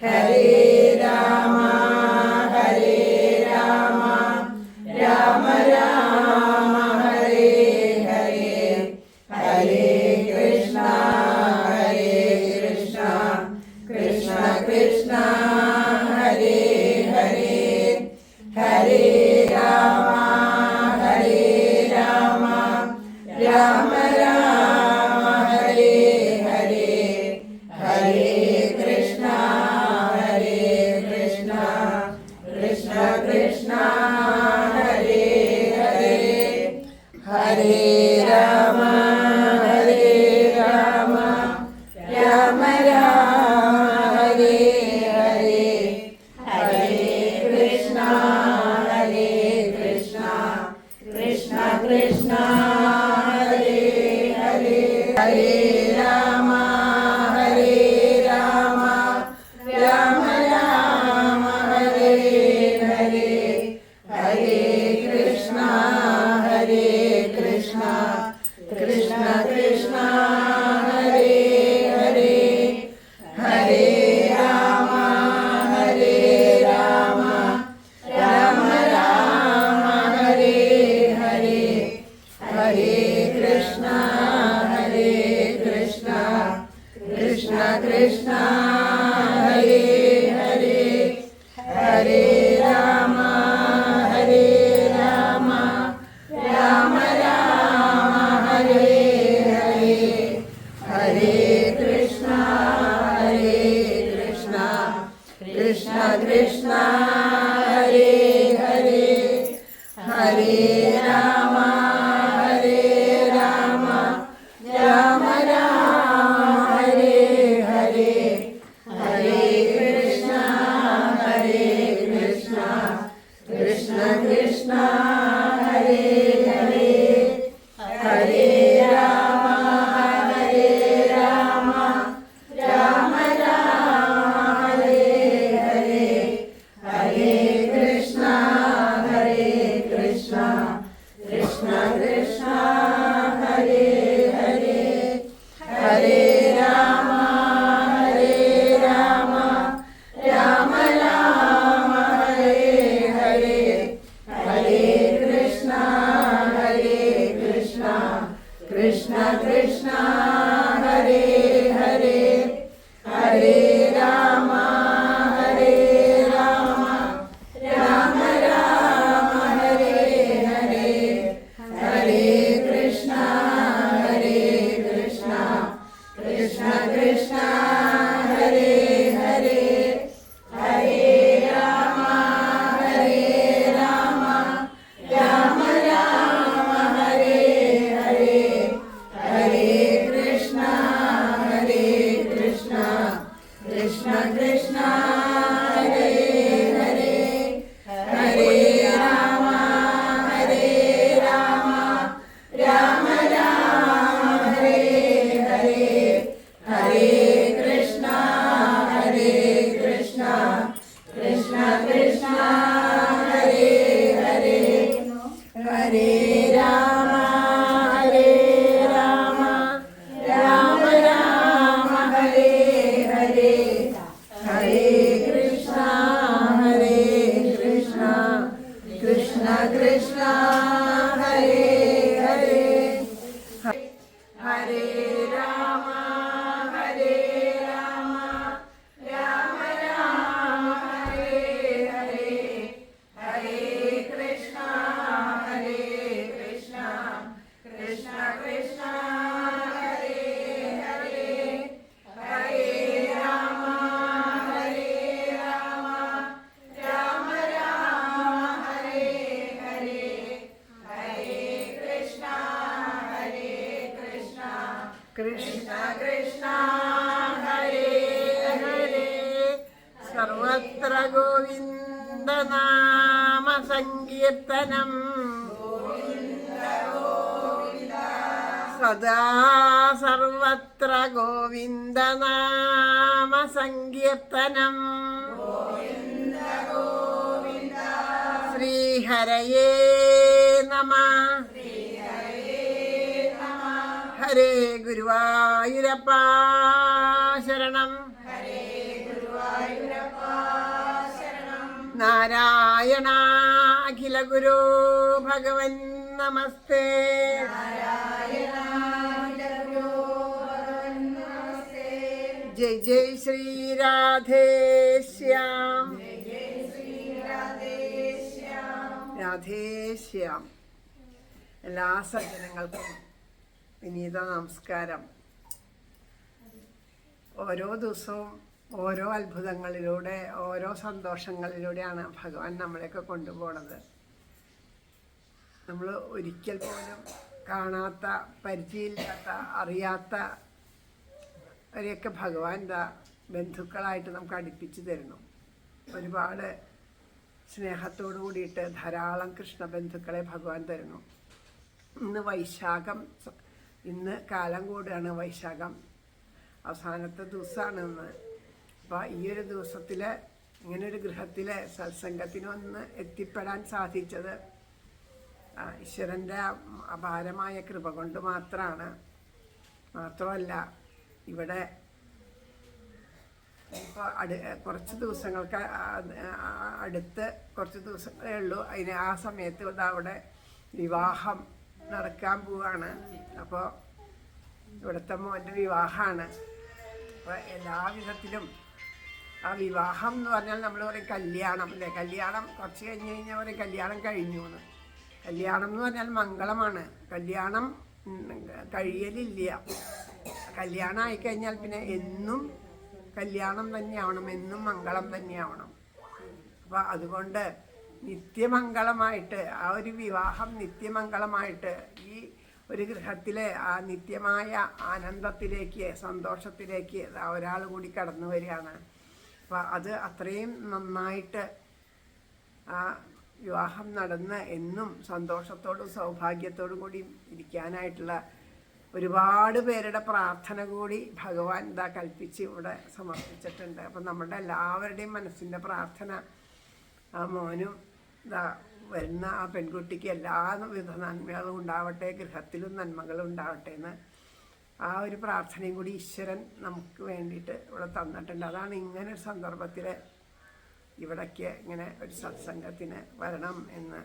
ഹരേ രാമ ഹരേ രാമ രാമ രാമ ഹരേ ഹരേ ഹരേ കൃഷ്ണ കൃഷ്ണ കൃഷ്ണ ഹരേ ഹരേ ഹരേ രാമ രാമ രാമ ഹരേ ഹരേ ഹരേ കൃഷ്ണ കൃഷ്ണ കൃഷ്ണ ഹരേ ഹരേ ഹരേ രാമ രാമ രാമ ഹരേ ഹരേ ഹരേ കൃഷ്ണ കൃഷ്ണ കൃഷ്ണ ഹരേ ഹരേ ഹരേ രാമ രാമ രാമ ഹരേ ഹരേ ഹരേ കൃഷ്ണ കൃഷ്ണ കൃഷ്ണ ഹരേ ഹരേ ഹരേ രാമ രാമ രാമ ഹരേ ഹരേ ഹരേ കൃഷ്ണ കൃഷ്ണ കൃഷ്ണ ഹരേ ഹരേ ഹരേ രാമ രാമ രാമ ഹരേ ഹരേ ഹരേ കൃഷ്ണ കൃഷ്ണ കൃഷ്ണ ഹരേ ഹരേ ഹരേ രാമ രാമ രാമ ഹരേ ഹരേ ഹരേ കൃഷ്ണ കൃഷ്ണ കൃഷ്ണ ഹരേ ഹരേ ഹരേ രാമ രാമ രാമ ഹരേ ഹരേ ഹരേ കൃഷ്ണ കൃഷ്ണ കൃഷ്ണ ഹരേ ഹരേ ഹരേ രാമ രാമ രാമ ഹരേ ഹരേ ഹരേ കൃഷ്ണ കൃഷ്ണ കൃഷ്ണ ഹരേ ഹരേ ഹരേ രാമ രാമ രാമ ഹരേ ഹരേ ഹരേ കൃഷ്ണ കൃഷ്ണ കൃഷ്ണ ഹരേ ഹരേ ഹരേ രാമ രാമ രാമ ഹരേ ഹരേ ഹരേ കൃഷ്ണ കൃഷ്ണ കൃഷ്ണ ഹരേ ഹരേ ഹരേ രാമ രാമ രാമ ഹരേ ഹരേ ഹരേ കൃഷ്ണ കൃഷ്ണ കൃഷ്ണ ഹരേ ഹരേ ഹരേ രാമ രാമ രാമ ഹരേ ഹരേ ഹരേ കൃഷ്ണ കൃഷ്ണ കൃഷ്ണ ഹരേ ഹരേ ഹരേ രാമ രാമ രാമ ഹരേ ഹരേ ഹരേ കൃഷ്ണ കൃഷ്ണ കൃഷ്ണ ഹരേ ഹരേ ഹരേ രാമ രാമ രാമ ഹരേ ഹരേ ഹരേ കൃഷ്ണ കൃഷ്ണ കൃഷ്ണ ഹരേ ഹരേ സർവത്ര ഗോവിന്ദനാമ സങ്കീർത്തനം സദാ സർവത്ര ഗോവിന്ദനാമ സങ്കീർത്തനം ശ്രീഹരയേ നമഃ ഹരേ ഗുരുവായൂരപ്പ ശരണം. ഹരേ ഗുരുവായൂരപ്പ നാരായണ അഖില ഗുരു ഭഗവൻ നമസ്തേ. ജയ് ജയ് ശ്രീ രാധേശ്യാം. രാധേശ്യാം. എല്ലാ സജ്ജനങ്ങൾക്കും വിനീത നമസ്കാരം. ഓരോ ദിവസവും ഓരോ അത്ഭുതങ്ങളിലൂടെ, ഓരോ സന്തോഷങ്ങളിലൂടെയാണ് ഭഗവാൻ നമ്മളെയൊക്കെ കൊണ്ടുപോകുന്നത്. നമ്മൾ ഒരിക്കൽ പോലും കാണാത്ത, പരിചയമില്ലാത്ത, അറിയാത്ത അവരെയൊക്കെ ഭഗവാൻ ബന്ധുക്കളായിട്ട് നമുക്ക് അടുപ്പിച്ച് തരുന്നു. ഒരുപാട് സ്നേഹത്തോടു കൂടിയിട്ട് ധാരാളം കൃഷ്ണബന്ധുക്കളെ ഭഗവാൻ തരുന്നു. ഇന്ന് വൈശാഖം, ഇന്ന് കാലം കൂടാണ്. വൈശാഖം അവസാനത്തെ ദിവസമാണ് ഇന്ന്. അപ്പോൾ ഈ ഒരു ദിവസത്തിൽ ഇങ്ങനൊരു ഗൃഹത്തിൽ സത്സംഗത്തിനൊന്ന് എത്തിപ്പെടാൻ സാധിച്ചത് ഈശ്വരൻ്റെ അപാരമായ കൃപ കൊണ്ട് മാത്രമാണ്. മാത്രമല്ല, ഇവിടെ ഇപ്പോൾ കുറച്ച് ദിവസങ്ങൾക്ക് അടുത്ത് കുറച്ച് ദിവസങ്ങളേ ഉള്ളൂ. ആ സമയത്ത് അവിടെ വിവാഹം നടക്കാൻ പോവാണ്. അപ്പോൾ ഇവിടുത്തെ മോൻ്റെ വിവാഹമാണ്. അപ്പോൾ എല്ലാ വിധത്തിലും ആ വിവാഹം എന്ന് പറഞ്ഞാൽ നമ്മൾ പറയും കല്യാണം അല്ലേ. കല്യാണം കുറച്ച് കഴിഞ്ഞ് കഴിഞ്ഞാൽ പറയും കല്യാണം കഴിഞ്ഞു എന്ന്. കല്യാണം എന്ന് പറഞ്ഞാൽ മംഗളമാണ്. കല്യാണം കഴിയലില്ല. കല്യാണം ആയിക്കഴിഞ്ഞാൽ പിന്നെ എന്നും കല്യാണം തന്നെയാവണം, എന്നും മംഗളം തന്നെയാവണം. അപ്പോൾ അതുകൊണ്ട് നിത്യമംഗളമായിട്ട് ആ ഒരു വിവാഹം നിത്യമംഗളമായിട്ട് ഈ ഒരു ഗൃഹത്തിലെ ആ നിത്യമായ ആനന്ദത്തിലേക്ക്, സന്തോഷത്തിലേക്ക് ഒരാൾ കൂടി കടന്നു വരികയാണ്. അപ്പോൾ അത് അത്രയും നന്നായിട്ട് ആ വിവാഹം നടന്ന് എന്നും സന്തോഷത്തോടും സൗഭാഗ്യത്തോടും കൂടി ഇരിക്കാനായിട്ടുള്ള ഒരുപാട് പേരുടെ പ്രാർത്ഥന കൂടി ഭഗവാൻ കൽപ്പിച്ച് ഇവിടെ സമർപ്പിച്ചിട്ടുണ്ട്. അപ്പം നമ്മുടെ എല്ലാവരുടെയും മനസ്സിൻ്റെ പ്രാർത്ഥന ആ മോനും വരുന്ന ആ പെൺകുട്ടിക്ക് എല്ലാവിധ നന്മകളും ഉണ്ടാവട്ടെ, ഗൃഹത്തിലും നന്മകളും ഉണ്ടാവട്ടെ എന്ന് ആ ഒരു പ്രാർത്ഥനയും കൂടി ഈശ്വരൻ നമുക്ക് വേണ്ടിയിട്ട് ഇവിടെ തന്നിട്ടുണ്ട്. അതാണ് ഇങ്ങനെ ഒരു സന്ദർഭത്തിൽ ഇവിടേക്ക് ഇങ്ങനെ ഒരു സത്സംഗത്തിന് വരണം എന്ന്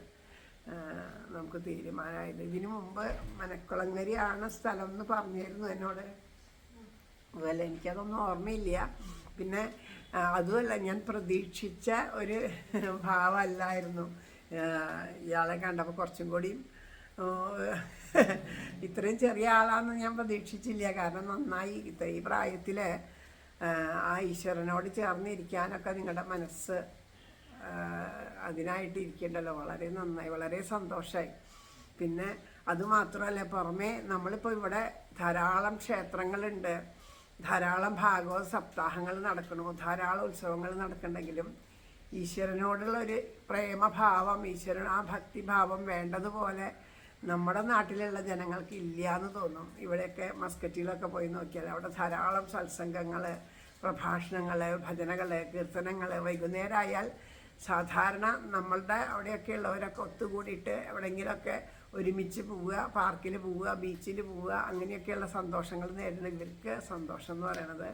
നമുക്ക് തീരുമാനമായത്. ഇതിനു മുമ്പ് മനക്കുളങ്ങരയാണ് സ്ഥലം എന്ന് പറഞ്ഞിരുന്നു എന്നോട്. അതുപോലെ എനിക്കതൊന്നും ഓർമ്മയില്ല. പിന്നെ അതുമല്ല, ഞാൻ പ്രതീക്ഷിച്ച ഒരു ഭാവമല്ലായിരുന്നു ഇയാളെ കണ്ടപ്പോൾ. കുറച്ചും കൂടിയും ഇത്രയും ചെറിയ ആളാണെന്ന് ഞാൻ പ്രതീക്ഷിച്ചില്ല. കാരണം നന്നായി ഈ പ്രായത്തിൽ ആ ഈശ്വരനോട് ചേർന്നിരിക്കാനൊക്കെ നിങ്ങളുടെ മനസ്സ് അതിനായിട്ട് ഇരിക്കേണ്ടല്ലോ. വളരെ നന്നായി, വളരെ സന്തോഷമായി. പിന്നെ അതുമാത്രമല്ല, പുറമേ നമ്മളിപ്പോൾ ഇവിടെ ധാരാളം ക്ഷേത്രങ്ങളുണ്ട്, ധാരാളം ഭാഗവത സപ്താഹങ്ങൾ നടക്കണു, ധാരാളം ഉത്സവങ്ങൾ നടക്കണമെങ്കിലും ഈശ്വരനോടുള്ളൊരു പ്രേമഭാവം, ഈശ്വരൻ ആ ഭക്തിഭാവം വേണ്ടതുപോലെ നമ്മുടെ നാട്ടിലുള്ള ജനങ്ങൾക്ക് ഇല്ല എന്ന് തോന്നും. ഇവിടെയൊക്കെ മസ്കറ്റിലൊക്കെ പോയി നോക്കിയാൽ അവിടെ ധാരാളം സത്സംഗങ്ങൾ, പ്രഭാഷണങ്ങൾ, ഭജനകൾ, കീർത്തനങ്ങൾ. വൈകുന്നേരമായാൽ സാധാരണ നമ്മളുടെ അവിടെയൊക്കെ ഉള്ളവരൊക്കെ ഒത്തുകൂടിയിട്ട് എവിടെയെങ്കിലുമൊക്കെ ഒരുമിച്ച് പോവുക, പാർക്കിൽ പോവുക, ബീച്ചിൽ പോവുക, അങ്ങനെയൊക്കെയുള്ള സന്തോഷങ്ങൾ നേരിടുന്ന ഇവർക്ക് സന്തോഷം എന്ന് പറയുന്നത്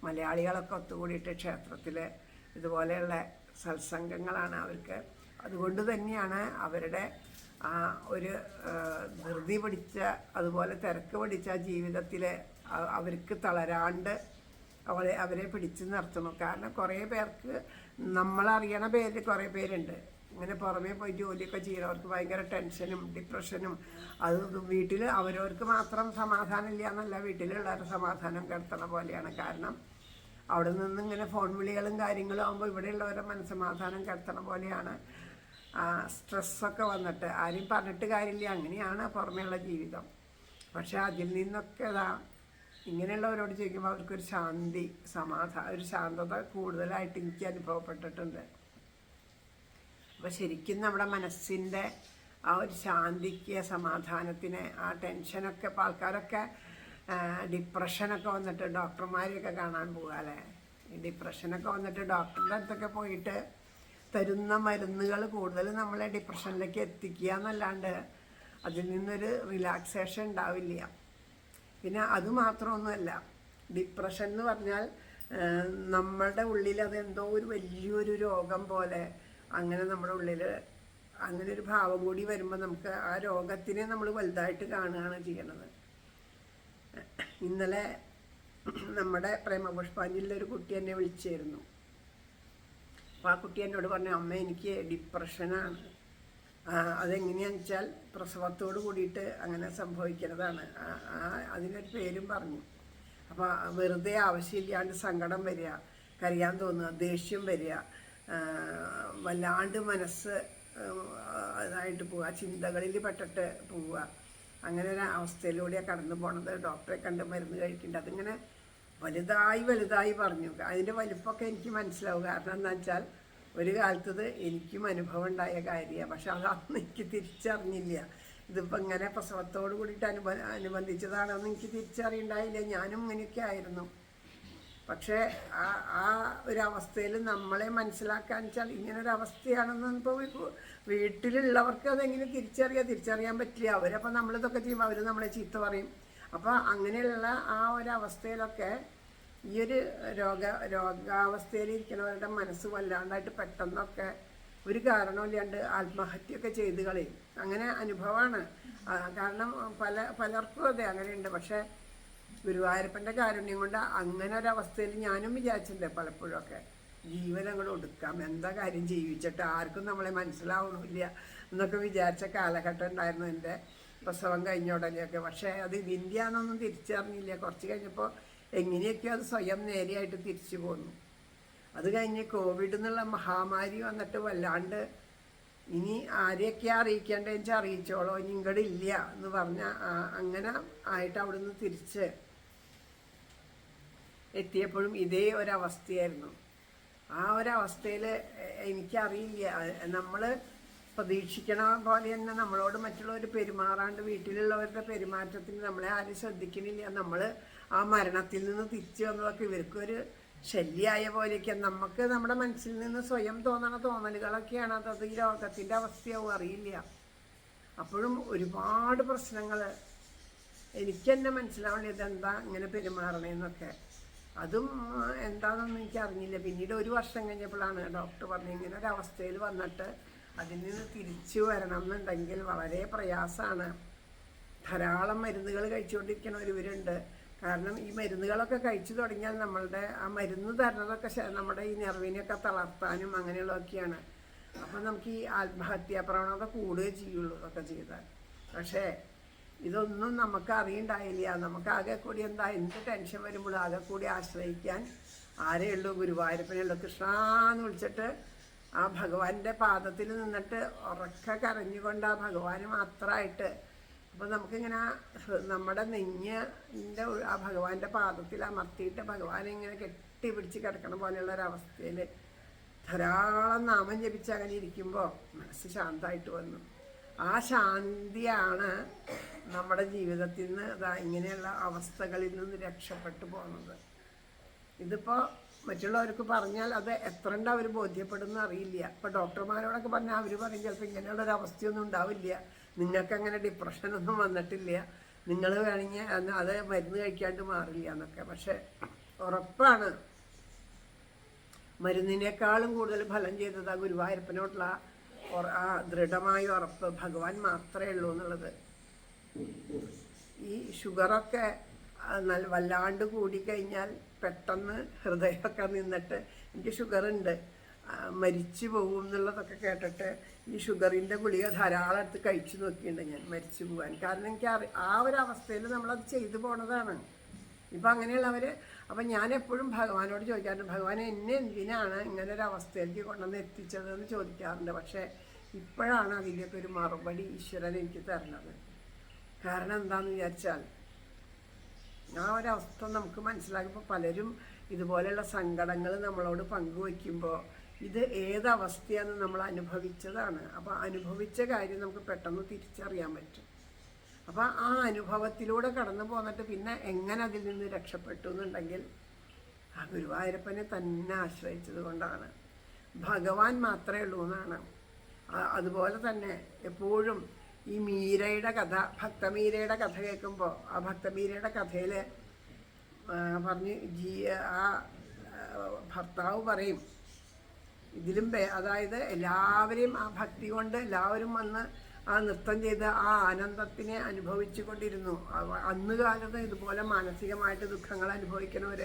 മലയാളികളൊക്കെ ഒത്തുകൂടിയിട്ട് ക്ഷേത്രത്തിൽ ഇതുപോലെയുള്ള സത്സംഗങ്ങളാണ് അവർക്ക്. അതുകൊണ്ട് തന്നെയാണ് അവരുടെ ആ ഒരു ധൃതി പിടിച്ച, അതുപോലെ തിരക്ക് പിടിച്ച ജീവിതത്തിൽ അവർക്ക് തളരാണ്ട് അവരെ പിടിച്ചു നിർത്തണം. കാരണം കുറേ പേർക്ക്, നമ്മളറിയണ പേര് കുറേ പേരുണ്ട് ഇങ്ങനെ പുറമേ പോയി ജോലിയൊക്കെ ചെയ്യുന്നവർക്ക് ഭയങ്കര ടെൻഷനും ഡിപ്രഷനും. അത് വീട്ടിൽ അവരവർക്ക് മാത്രം സമാധാനം ഇല്ല എന്നല്ല, വീട്ടിലുള്ളവരുടെ സമാധാനം കെടുത്തണ പോലെയാണ്. കാരണം അവിടെ നിന്ന് ഇങ്ങനെ ഫോൺ വിളികളും കാര്യങ്ങളും ആകുമ്പോൾ ഇവിടെയുള്ളവരുടെ മനസ്സമാധാനം കെടുത്തണ പോലെയാണ്. സ്ട്രെസ്സൊക്കെ വന്നിട്ട് ആരും പറഞ്ഞിട്ട് കാര്യമില്ല, അങ്ങനെയാണ് പുറമേയുള്ള ജീവിതം. പക്ഷെ അതിൽ നിന്നൊക്കെ ഇങ്ങനെയുള്ളവരോട് ചോദിക്കുമ്പോൾ അവർക്കൊരു ശാന്തി, ഒരു ശാന്തത കൂടുതലായിട്ട് എനിക്ക് അനുഭവപ്പെട്ടിട്ടുണ്ട്. അപ്പോൾ ശരിക്കും നമ്മുടെ മനസ്സിൻ്റെ ആ ഒരു ശാന്തിക്ക്, സമാധാനത്തിന്, ആ ടെൻഷനൊക്കെ ഇപ്പോൾ ആൾക്കാരൊക്കെ ഡിപ്രഷനൊക്കെ വന്നിട്ട് ഡോക്ടർമാരെയൊക്കെ കാണാൻ പോകാല്ലേ. ഈ ഡിപ്രഷനൊക്കെ വന്നിട്ട് ഡോക്ടറിൻ്റെ അടുത്തൊക്കെ പോയിട്ട് തരുന്ന മരുന്നുകൾ കൂടുതൽ നമ്മളെ ഡിപ്രഷനിലേക്ക് എത്തിക്കുക എന്നല്ലാണ്ട് അതിൽ നിന്നൊരു റിലാക്സേഷൻ ഉണ്ടാവില്ല. പിന്നെ അതുമാത്രമൊന്നുമല്ല, ഡിപ്രഷൻ എന്ന് പറഞ്ഞാൽ നമ്മളുടെ ഉള്ളിൽ അതെന്തോ ഒരു വലിയൊരു രോഗം പോലെ അങ്ങനെ നമ്മുടെ ഉള്ളിൽ അങ്ങനെ ഒരു ഭാവം കൂടി വരുമ്പോൾ നമുക്ക് ആ രോഗത്തിനെ നമ്മൾ വലുതായിട്ട് കാണുകയാണ് ചെയ്യണത്. ഇന്നലെ നമ്മുടെ പ്രേമപുഷ്പാഞ്ജലിയിലൊരു കുട്ടി എന്നെ വിളിച്ചായിരുന്നു. അപ്പോൾ ആ കുട്ടി എന്നോട് പറഞ്ഞു, അമ്മ എനിക്ക് ഡിപ്രഷനാണ്. അതെങ്ങനെയാണെന്ന് വെച്ചാൽ പ്രസവത്തോട് കൂടിയിട്ട് അങ്ങനെ സംഭവിക്കുന്നതാണ്. അതിനൊരു പേരും പറഞ്ഞു. അപ്പോൾ വെറുതെ ആവശ്യമില്ലാണ്ട് സങ്കടം വരിക, കരയാൻ തോന്നുക, ദേഷ്യം വരിക, വല്ലാണ്ട് മനസ്സ് ഇതായിട്ട് പോവുക, ചിന്തകളിൽ പെട്ടിട്ട് പോവുക, അങ്ങനെ ഒരു അവസ്ഥയിലൂടെയാണ് കടന്നു പോണത്. ഡോക്ടറെ കണ്ട് മരുന്ന് കഴിക്കേണ്ടത്. അതിങ്ങനെ വലുതായി പറഞ്ഞു. അതിൻ്റെ വലിപ്പമൊക്കെ എനിക്ക് മനസ്സിലാവും. കാരണം എന്താ വെച്ചാൽ ഒരു കാലത്തത് എനിക്കും അനുഭവം ഉണ്ടായ കാര്യമാണ്. പക്ഷെ അതൊന്നും എനിക്ക് തിരിച്ചറിഞ്ഞില്ല. ഇതിപ്പോൾ ഇങ്ങനെ പ്രസവത്തോട് കൂടിയിട്ട് അനുബന്ധിച്ചതാണെന്ന് എനിക്ക് തിരിച്ചറിയണ്ടായില്ല. ഞാനും ഇങ്ങനെയൊക്കെ ആയിരുന്നു. പക്ഷേ ആ ഒരു അവസ്ഥയിൽ നമ്മളെ മനസ്സിലാക്കാൻ വെച്ചാൽ ഇങ്ങനൊരവസ്ഥയാണെന്ന് ഇപ്പോൾ വീട്ടിലുള്ളവർക്ക് അതെങ്ങനെ തിരിച്ചറിയാൻ പറ്റില്ല. അവരപ്പോൾ നമ്മളിതൊക്കെ ചെയ്യുമ്പോൾ അവർ നമ്മളെ ചീത്ത പറയും. അപ്പോൾ അങ്ങനെയുള്ള ആ ഒരവസ്ഥയിലൊക്കെ ഈ ഒരു രോഗാവസ്ഥയിലിരിക്കുന്നവരുടെ മനസ്സ് വല്ലാണ്ടായിട്ട് പെട്ടെന്നൊക്കെ ഒരു കാരണമില്ലാണ്ട് ആത്മഹത്യയൊക്കെ ചെയ്ത് കളയും. അങ്ങനെ അനുഭവമാണ്. കാരണം പലർക്കും അതെ അങ്ങനെയുണ്ട്. പക്ഷേ ഗുരുവായൂരപ്പൻ്റെ കാരുണ്യം കൊണ്ട് അങ്ങനെ ഒരവസ്ഥയിൽ ഞാനും വിചാരിച്ചിട്ടുണ്ട് പലപ്പോഴൊക്കെ, ജീവൻ അങ്ങോട്ട് ഒടുക്കാം, എന്താ കാര്യം ജീവിച്ചിട്ട്, ആർക്കും നമ്മളെ മനസ്സിലാവണില്ല എന്നൊക്കെ വിചാരിച്ച കാലഘട്ടം ഉണ്ടായിരുന്നു എൻ്റെ പ്രസവം കഴിഞ്ഞ ഉടനെയൊക്കെ. പക്ഷേ അത് ഇതിൻ്റെയാണെന്നൊന്നും തിരിച്ചറിഞ്ഞില്ല. കുറച്ച് കഴിഞ്ഞപ്പോൾ എങ്ങനെയൊക്കെയോ അത് സ്വയം നേരെയായിട്ട് തിരിച്ചു പോന്നു. അത് കഴിഞ്ഞ് കോവിഡ് എന്നുള്ള മഹാമാരി വന്നിട്ട് വല്ലാണ്ട് ഇനി ആരെയൊക്കെയാണ് അറിയിക്കേണ്ടതെന്ന് വെച്ചാൽ അറിയിച്ചോളോ, ഇനി ഇങ്ങോട്ട് ഇല്ല എന്ന് പറഞ്ഞാൽ അങ്ങനെ ആയിട്ട് അവിടുന്ന് തിരിച്ച് എത്തിയപ്പോഴും ഇതേ ഒരവസ്ഥയായിരുന്നു. ആ ഒരവസ്ഥയിൽ എനിക്കറിയില്ല, നമ്മൾ പ്രതീക്ഷിക്കണ പോലെ തന്നെ നമ്മളോട് മറ്റുള്ളവർ പെരുമാറാണ്ട് വീട്ടിലുള്ളവരുടെ പെരുമാറ്റത്തിന് നമ്മളെ ആരും ശ്രദ്ധിക്കണില്ല. നമ്മൾ ആ മരണത്തിൽ നിന്ന് തിരിച്ചു വന്നതൊക്കെ ഇവർക്കൊരു ശല്യമായ പോലെയൊക്കെ നമുക്ക് നമ്മുടെ മനസ്സിൽ നിന്ന് സ്വയം തോന്നണ തോന്നലുകളൊക്കെയാണ്. അത് ഈ രോഗത്തിൻ്റെ അവസ്ഥയാവും, അറിയില്ല. അപ്പോഴും ഒരുപാട് പ്രശ്നങ്ങൾ എനിക്ക് തന്നെ മനസ്സിലാവണില്ല, ഇതെന്താ ഇങ്ങനെ പെരുമാറണേന്നൊക്കെ. അതും എന്താണെന്നൊന്നും എനിക്കറിഞ്ഞില്ല. പിന്നീട് ഒരു വർഷം കഴിഞ്ഞപ്പോഴാണ് ഡോക്ടർ പറഞ്ഞു, ഇങ്ങനെ ഒരവസ്ഥയിൽ വന്നിട്ട് അതിൽ നിന്ന് തിരിച്ചു വരണം എന്നുണ്ടെങ്കിൽ വളരെ പ്രയാസമാണ്. ധാരാളം മരുന്നുകൾ കഴിച്ചുകൊണ്ടിരിക്കണവരുണ്ട്. കാരണം ഈ മരുന്നുകളൊക്കെ കഴിച്ചു തുടങ്ങിയാൽ നമ്മളുടെ ആ മരുന്ന് തരുന്നതൊക്കെ നമ്മുടെ ഈ നെർവിനെയൊക്കെ തളർത്താനും അങ്ങനെയുള്ളതൊക്കെയാണ്. അപ്പം നമുക്ക് ഈ ആത്മഹത്യാ പ്രവണത കൂടുകയേ ചെയ്യുള്ളൂ ഇതൊക്കെ ചെയ്താൽ. പക്ഷേ ഇതൊന്നും നമുക്ക് അറിയണ്ടായില്ല. നമുക്കാകെ കൂടി എന്ത് ടെൻഷൻ വരുമ്പോഴും ആകെ കൂടി ആശ്രയിക്കാൻ ആരേ ഉള്ളൂ, ഗുരുവായൂരപ്പനുള്ളൂ. കൃഷ്ണാന്ന് വിളിച്ചിട്ട് ആ ഭഗവാന്റെ പാദത്തിൽ നിന്നിട്ട് ഉറക്കെ കരഞ്ഞുകൊണ്ട് ആ ഭഗവാന് മാത്രമായിട്ട്. അപ്പോൾ നമുക്കിങ്ങനെ നമ്മുടെ നെഞ്ഞിൻ്റെ ആ ഭഗവാന്റെ പാദത്തിൽ അമർത്തിയിട്ട് ഭഗവാനെ ഇങ്ങനെ കെട്ടിപ്പിടിച്ച് കിടക്കണ പോലെയുള്ളൊരവസ്ഥയിൽ ധാരാളം നാമം ജപിച്ച് അങ്ങനെ ഇരിക്കുമ്പോൾ മനസ്സ് ശാന്തമായിട്ട് വന്നു. ആ ശാന്തിയാണ് നമ്മുടെ ജീവിതത്തിൽ നിന്ന് ഇങ്ങനെയുള്ള അവസ്ഥകളിൽ നിന്ന് രക്ഷപ്പെട്ടു പോകുന്നത്. ഇതിപ്പോൾ മറ്റുള്ളവർക്ക് പറഞ്ഞാൽ അത് എത്ര ഉണ്ട് അവർ ബോധ്യപ്പെടുന്ന അറിയില്ല. ഇപ്പോൾ ഡോക്ടർമാരോടൊക്കെ പറഞ്ഞാൽ അവർ പറയും ചിലപ്പോൾ ഇങ്ങനെയുള്ളൊരവസ്ഥയൊന്നും ഉണ്ടാവില്ല, നിങ്ങൾക്കങ്ങനെ ഡിപ്രഷനൊന്നും വന്നിട്ടില്ല, നിങ്ങൾ വേണമെങ്കിൽ അത് മരുന്ന് കഴിക്കാണ്ട് മാറില്ല എന്നൊക്കെ. പക്ഷെ ഉറപ്പാണ്, മരുന്നിനേക്കാളും കൂടുതൽ ഫലം ചെയ്തത് ആ ഗുരുവായൂരപ്പനോടുള്ള ആ ദൃഢമായ ഉറപ്പ് ഭഗവാൻ മാത്രമേ ഉള്ളൂ എന്നുള്ളത്. ഈ ഷുഗറൊക്കെ വല്ലാണ്ട് കൂടിക്കഴിഞ്ഞാൽ പെട്ടെന്ന് ഹൃദയമൊക്കെ നിന്നിട്ട്, എനിക്ക് ഷുഗറുണ്ട്, മരിച്ചു പോകും എന്നുള്ളതൊക്കെ കേട്ടിട്ട് ഈ ഷുഗറിൻ്റെ ഗുളിക ധാരാളം എടുത്ത് കഴിച്ചു നോക്കിയിട്ടുണ്ട് ഞാൻ, മരിച്ചു പോകാൻ. കാരണം എനിക്ക് ആ ഒരവസ്ഥയിൽ നമ്മളത് ചെയ്തു പോണതാണ്. ഇപ്പം അങ്ങനെയുള്ളവർ. അപ്പം ഞാൻ എപ്പോഴും ഭഗവാനോട് ചോദിക്കാറുണ്ട്, ഭഗവാൻ എന്നെ എന്തിനാണ് ഇങ്ങനെ ഒരു അവസ്ഥയിലേക്ക് കൊണ്ടുവന്ന് എത്തിച്ചതെന്ന് ചോദിക്കാറുണ്ട്. പക്ഷേ ഇപ്പോഴാണ് അതിൻ്റെയൊക്കെ ഒരു മറുപടി ഈശ്വരൻ എനിക്ക് തരണത്. കാരണം എന്താണെന്ന് വിചാരിച്ചാൽ ആ ഒരവസ്ഥ നമുക്ക് മനസ്സിലാക്കുമ്പോൾ പലരും ഇതുപോലെയുള്ള സങ്കടങ്ങൾ നമ്മളോട് പങ്കുവയ്ക്കുമ്പോൾ ഇത് ഏതവസ്ഥയാണെന്ന് നമ്മൾ അനുഭവിച്ചതാണ്. അപ്പോൾ അനുഭവിച്ച കാര്യം നമുക്ക് പെട്ടെന്ന് തിരിച്ചറിയാൻ പറ്റും. അപ്പോൾ ആ അനുഭവത്തിലൂടെ കടന്നു പോന്നിട്ട് പിന്നെ എങ്ങനെ അതിൽ നിന്ന് രക്ഷപ്പെട്ടു എന്നുണ്ടെങ്കിൽ ആ ഗുരുവായൂരപ്പനെ തന്നെ ആശ്രയിച്ചത് കൊണ്ടാണ്. ഭഗവാൻ മാത്രമേ ഉള്ളൂ എന്നാണ്. അതുപോലെ തന്നെ എപ്പോഴും ഈ മീരയുടെ കഥ, ഭക്തമീരയുടെ കഥ കേൾക്കുമ്പോൾ ആ ഭക്തമീരയുടെ കഥയിൽ പറഞ്ഞ് ആ ഭർത്താവ് പറയും ഇതിലും അതായത് എല്ലാവരെയും ആ ഭക്തി കൊണ്ട് എല്ലാവരും വന്ന് ആ നൃത്തം ചെയ്ത് ആ ആനന്ദത്തിനെ അനുഭവിച്ചു കൊണ്ടിരുന്നു. അന്ന് കാലത്ത് ഇതുപോലെ മാനസികമായിട്ട് ദുഃഖങ്ങൾ അനുഭവിക്കുന്നവർ,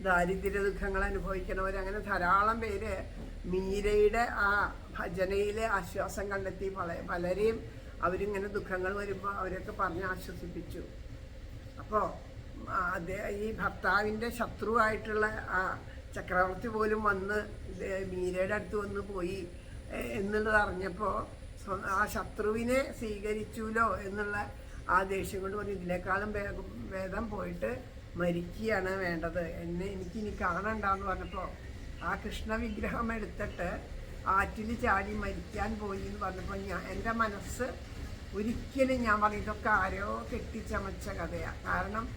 ദാരിദ്ര്യ ദുഃഖങ്ങൾ അനുഭവിക്കുന്നവർ, അങ്ങനെ ധാരാളം പേര് മീരയുടെ ആ ഭജനയിൽ ആശ്വാസം കണ്ടെത്തി. പലരെയും അവരിങ്ങനെ ദുഃഖങ്ങൾ വരുമ്പോൾ അവരൊക്കെ പറഞ്ഞ് ആശ്വസിപ്പിച്ചു. അപ്പോൾ ഈ ഭർത്താവിൻ്റെ ശത്രുവായിട്ടുള്ള ആ ചക്രവർത്തി പോലും വന്ന് മീരയുടെ അടുത്ത് വന്ന് പോയി എന്നുള്ളത് അറിഞ്ഞപ്പോൾ ആ ശത്രുവിനെ സ്വീകരിച്ചുല്ലോ എന്നുള്ള ആ ദേഷ്യം കൊണ്ട് പറഞ്ഞു ഇതിനേക്കാളും ഭേദം പോയിട്ട് മരിക്കുകയാണ് വേണ്ടത്, എനിക്കിനി കാണണ്ടെന്ന് പറഞ്ഞപ്പോൾ ആ കൃഷ്ണ വിഗ്രഹം എടുത്തിട്ട് ആറ്റിൽ ചാടി മരിക്കാൻ പോയി എന്ന് പറഞ്ഞപ്പോൾ എൻ്റെ മനസ്സ് ഒരിക്കലും ഞാൻ പറഞ്ഞു ഇതൊക്കെ ആരോ കെട്ടിച്ചമച്ച കഥയാണ്. കാരണം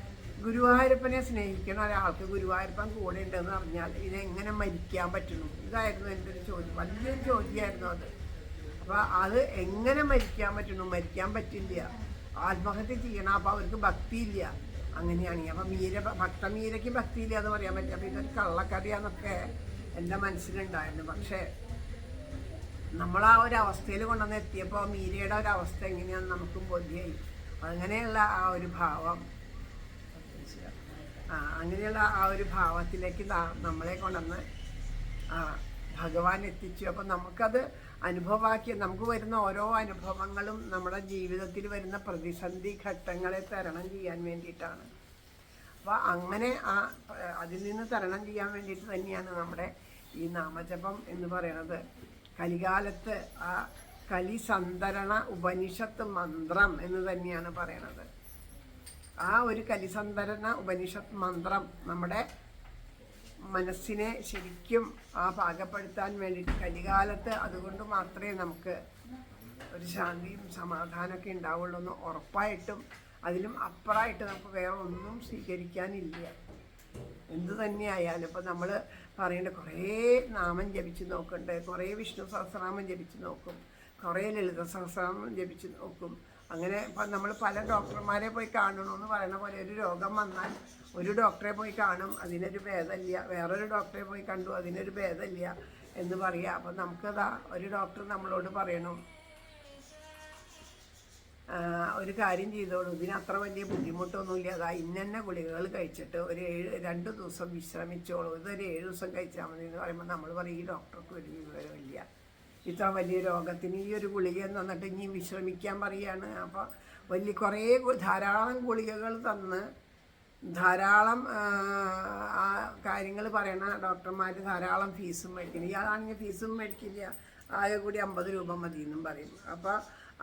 ഗുരുവായൂരപ്പനെ സ്നേഹിക്കുന്ന ഒരാൾക്ക് ഗുരുവായൂരപ്പൻ കൂടെ ഉണ്ടെന്ന് അറിഞ്ഞാൽ ഇതെങ്ങനെ മരിക്കാൻ പറ്റുന്നു? ഇതായിരുന്നു എൻ്റെ ഒരു ചോദ്യം, വലിയൊരു ചോദ്യമായിരുന്നു അത്. അപ്പോൾ അത് എങ്ങനെ മരിക്കാൻ പറ്റുന്നു? മരിക്കാൻ പറ്റില്ല, ആത്മഹത്യ ചെയ്യണം. അപ്പോൾ അവർക്ക് ഭക്തിയില്ല. അങ്ങനെയാണെങ്കിൽ അപ്പോൾ ഭക്തമീരയ്ക്ക് ഭക്തിയില്ല എന്ന് പറയാൻ പറ്റില്ല. അപ്പോൾ ഇതൊരു കള്ളക്കഥയാന്നൊക്കെ എൻ്റെ മനസ്സിലുണ്ടായിരുന്നു. പക്ഷേ നമ്മൾ ആ ഒരു അവസ്ഥയിൽ കൊണ്ടുവന്ന് എത്തിയപ്പോൾ മീരയുടെ ഒരു അവസ്ഥ എങ്ങനെയാണെന്ന് നമുക്കും ബോധ്യമായി. അങ്ങനെയുള്ള ആ ഒരു ഭാവം, അങ്ങനെയുള്ള ആ ഒരു ഭാവത്തിലേക്ക് നമ്മളെ കൊണ്ടുവന്ന് ഭഗവാൻ എത്തിച്ചു. അപ്പം നമുക്കത് അനുഭവമാക്കി, നമുക്ക് വരുന്ന ഓരോ അനുഭവങ്ങളും നമ്മുടെ ജീവിതത്തിൽ വരുന്ന പ്രതിസന്ധി ഘട്ടങ്ങളെ തരണം ചെയ്യാൻ വേണ്ടിയിട്ടാണ്. അപ്പോൾ അങ്ങനെ അതിൽ നിന്ന് തരണം ചെയ്യാൻ വേണ്ടിയിട്ട് തന്നെയാണ് നമ്മുടെ ഈ നാമജപം എന്ന് പറയുന്നത്. കലികാലത്ത് ആ കലിസന്ധരണ ഉപനിഷത്ത് മന്ത്രം എന്ന് തന്നെയാണ് പറയണത്. ആ ഒരു കലിസന്ധരണ ഉപനിഷത്ത് മന്ത്രം നമ്മുടെ മനസ്സിനെ ശരിക്കും പാകപ്പെടുത്താൻ വേണ്ടിയിട്ട് കലികാലത്ത് അതുകൊണ്ട് മാത്രമേ നമുക്ക് ഒരു ശാന്തിയും സമാധാനമൊക്കെ ഉണ്ടാവുള്ളൂ എന്ന് ഉറപ്പായിട്ടും അതിലും അപ്പുറമായിട്ട് നമുക്ക് വേറെ ഒന്നും സ്വീകരിക്കാനില്ല. എന്തു തന്നെയായാലും ഇപ്പം നമ്മൾ പറയേണ്ട കുറേ നാമം ജപിച്ച് നോക്കുന്നുണ്ട്, കുറേ വിഷ്ണു സഹസ്രനാമം ജപിച്ച് നോക്കും, കുറേ ലളിത സഹസ്രനാമം ജപിച്ച് നോക്കും. അങ്ങനെ ഇപ്പം നമ്മൾ പല ഡോക്ടർമാരെ പോയി കാണണമെന്ന് പറയുന്ന പോലെ ഒരു രോഗം വന്നാൽ ഒരു ഡോക്ടറെ പോയി കാണും, അതിനൊരു ഭേദമില്ല, വേറൊരു ഡോക്ടറെ പോയി കണ്ടു, അതിനൊരു ഭേദമില്ല എന്ന് പറയുക. അപ്പം നമുക്കതാ ഒരു ഡോക്ടർ നമ്മളോട് പറയണം ഒരു കാര്യം ചെയ്തോളൂ, ഇതിന് അത്ര വലിയ ബുദ്ധിമുട്ടൊന്നുമില്ല, അതാ ഇന്ന ഗുളികകൾ കഴിച്ചിട്ട് ഒരു 2 ദിവസം വിശ്രമിച്ചോളൂ, ഇതൊരു 7 ദിവസം കഴിച്ചാൽ മതി എന്ന് പറയുമ്പോൾ നമ്മൾ പറയും ഈ ഡോക്ടർക്ക് ഒരു വിവരമില്ല, ഇത്ര വലിയ രോഗത്തിന് ഈ ഒരു ഗുളിക തന്നിട്ട് ഇനി വിശ്രമിക്കാൻ പറയുകയാണ്. അപ്പോൾ കുറേ ധാരാളം ഗുളികകൾ തന്ന് ധാരാളം കാര്യങ്ങൾ പറയണ ഡോക്ടർമാർ ധാരാളം ഫീസും മേടിക്കുന്നു. ഇയാളാണെങ്കിൽ ഫീസും മേടിക്കില്ല, ആകെ കൂടി 50 രൂപ മതി എന്നും പറയും. അപ്പോൾ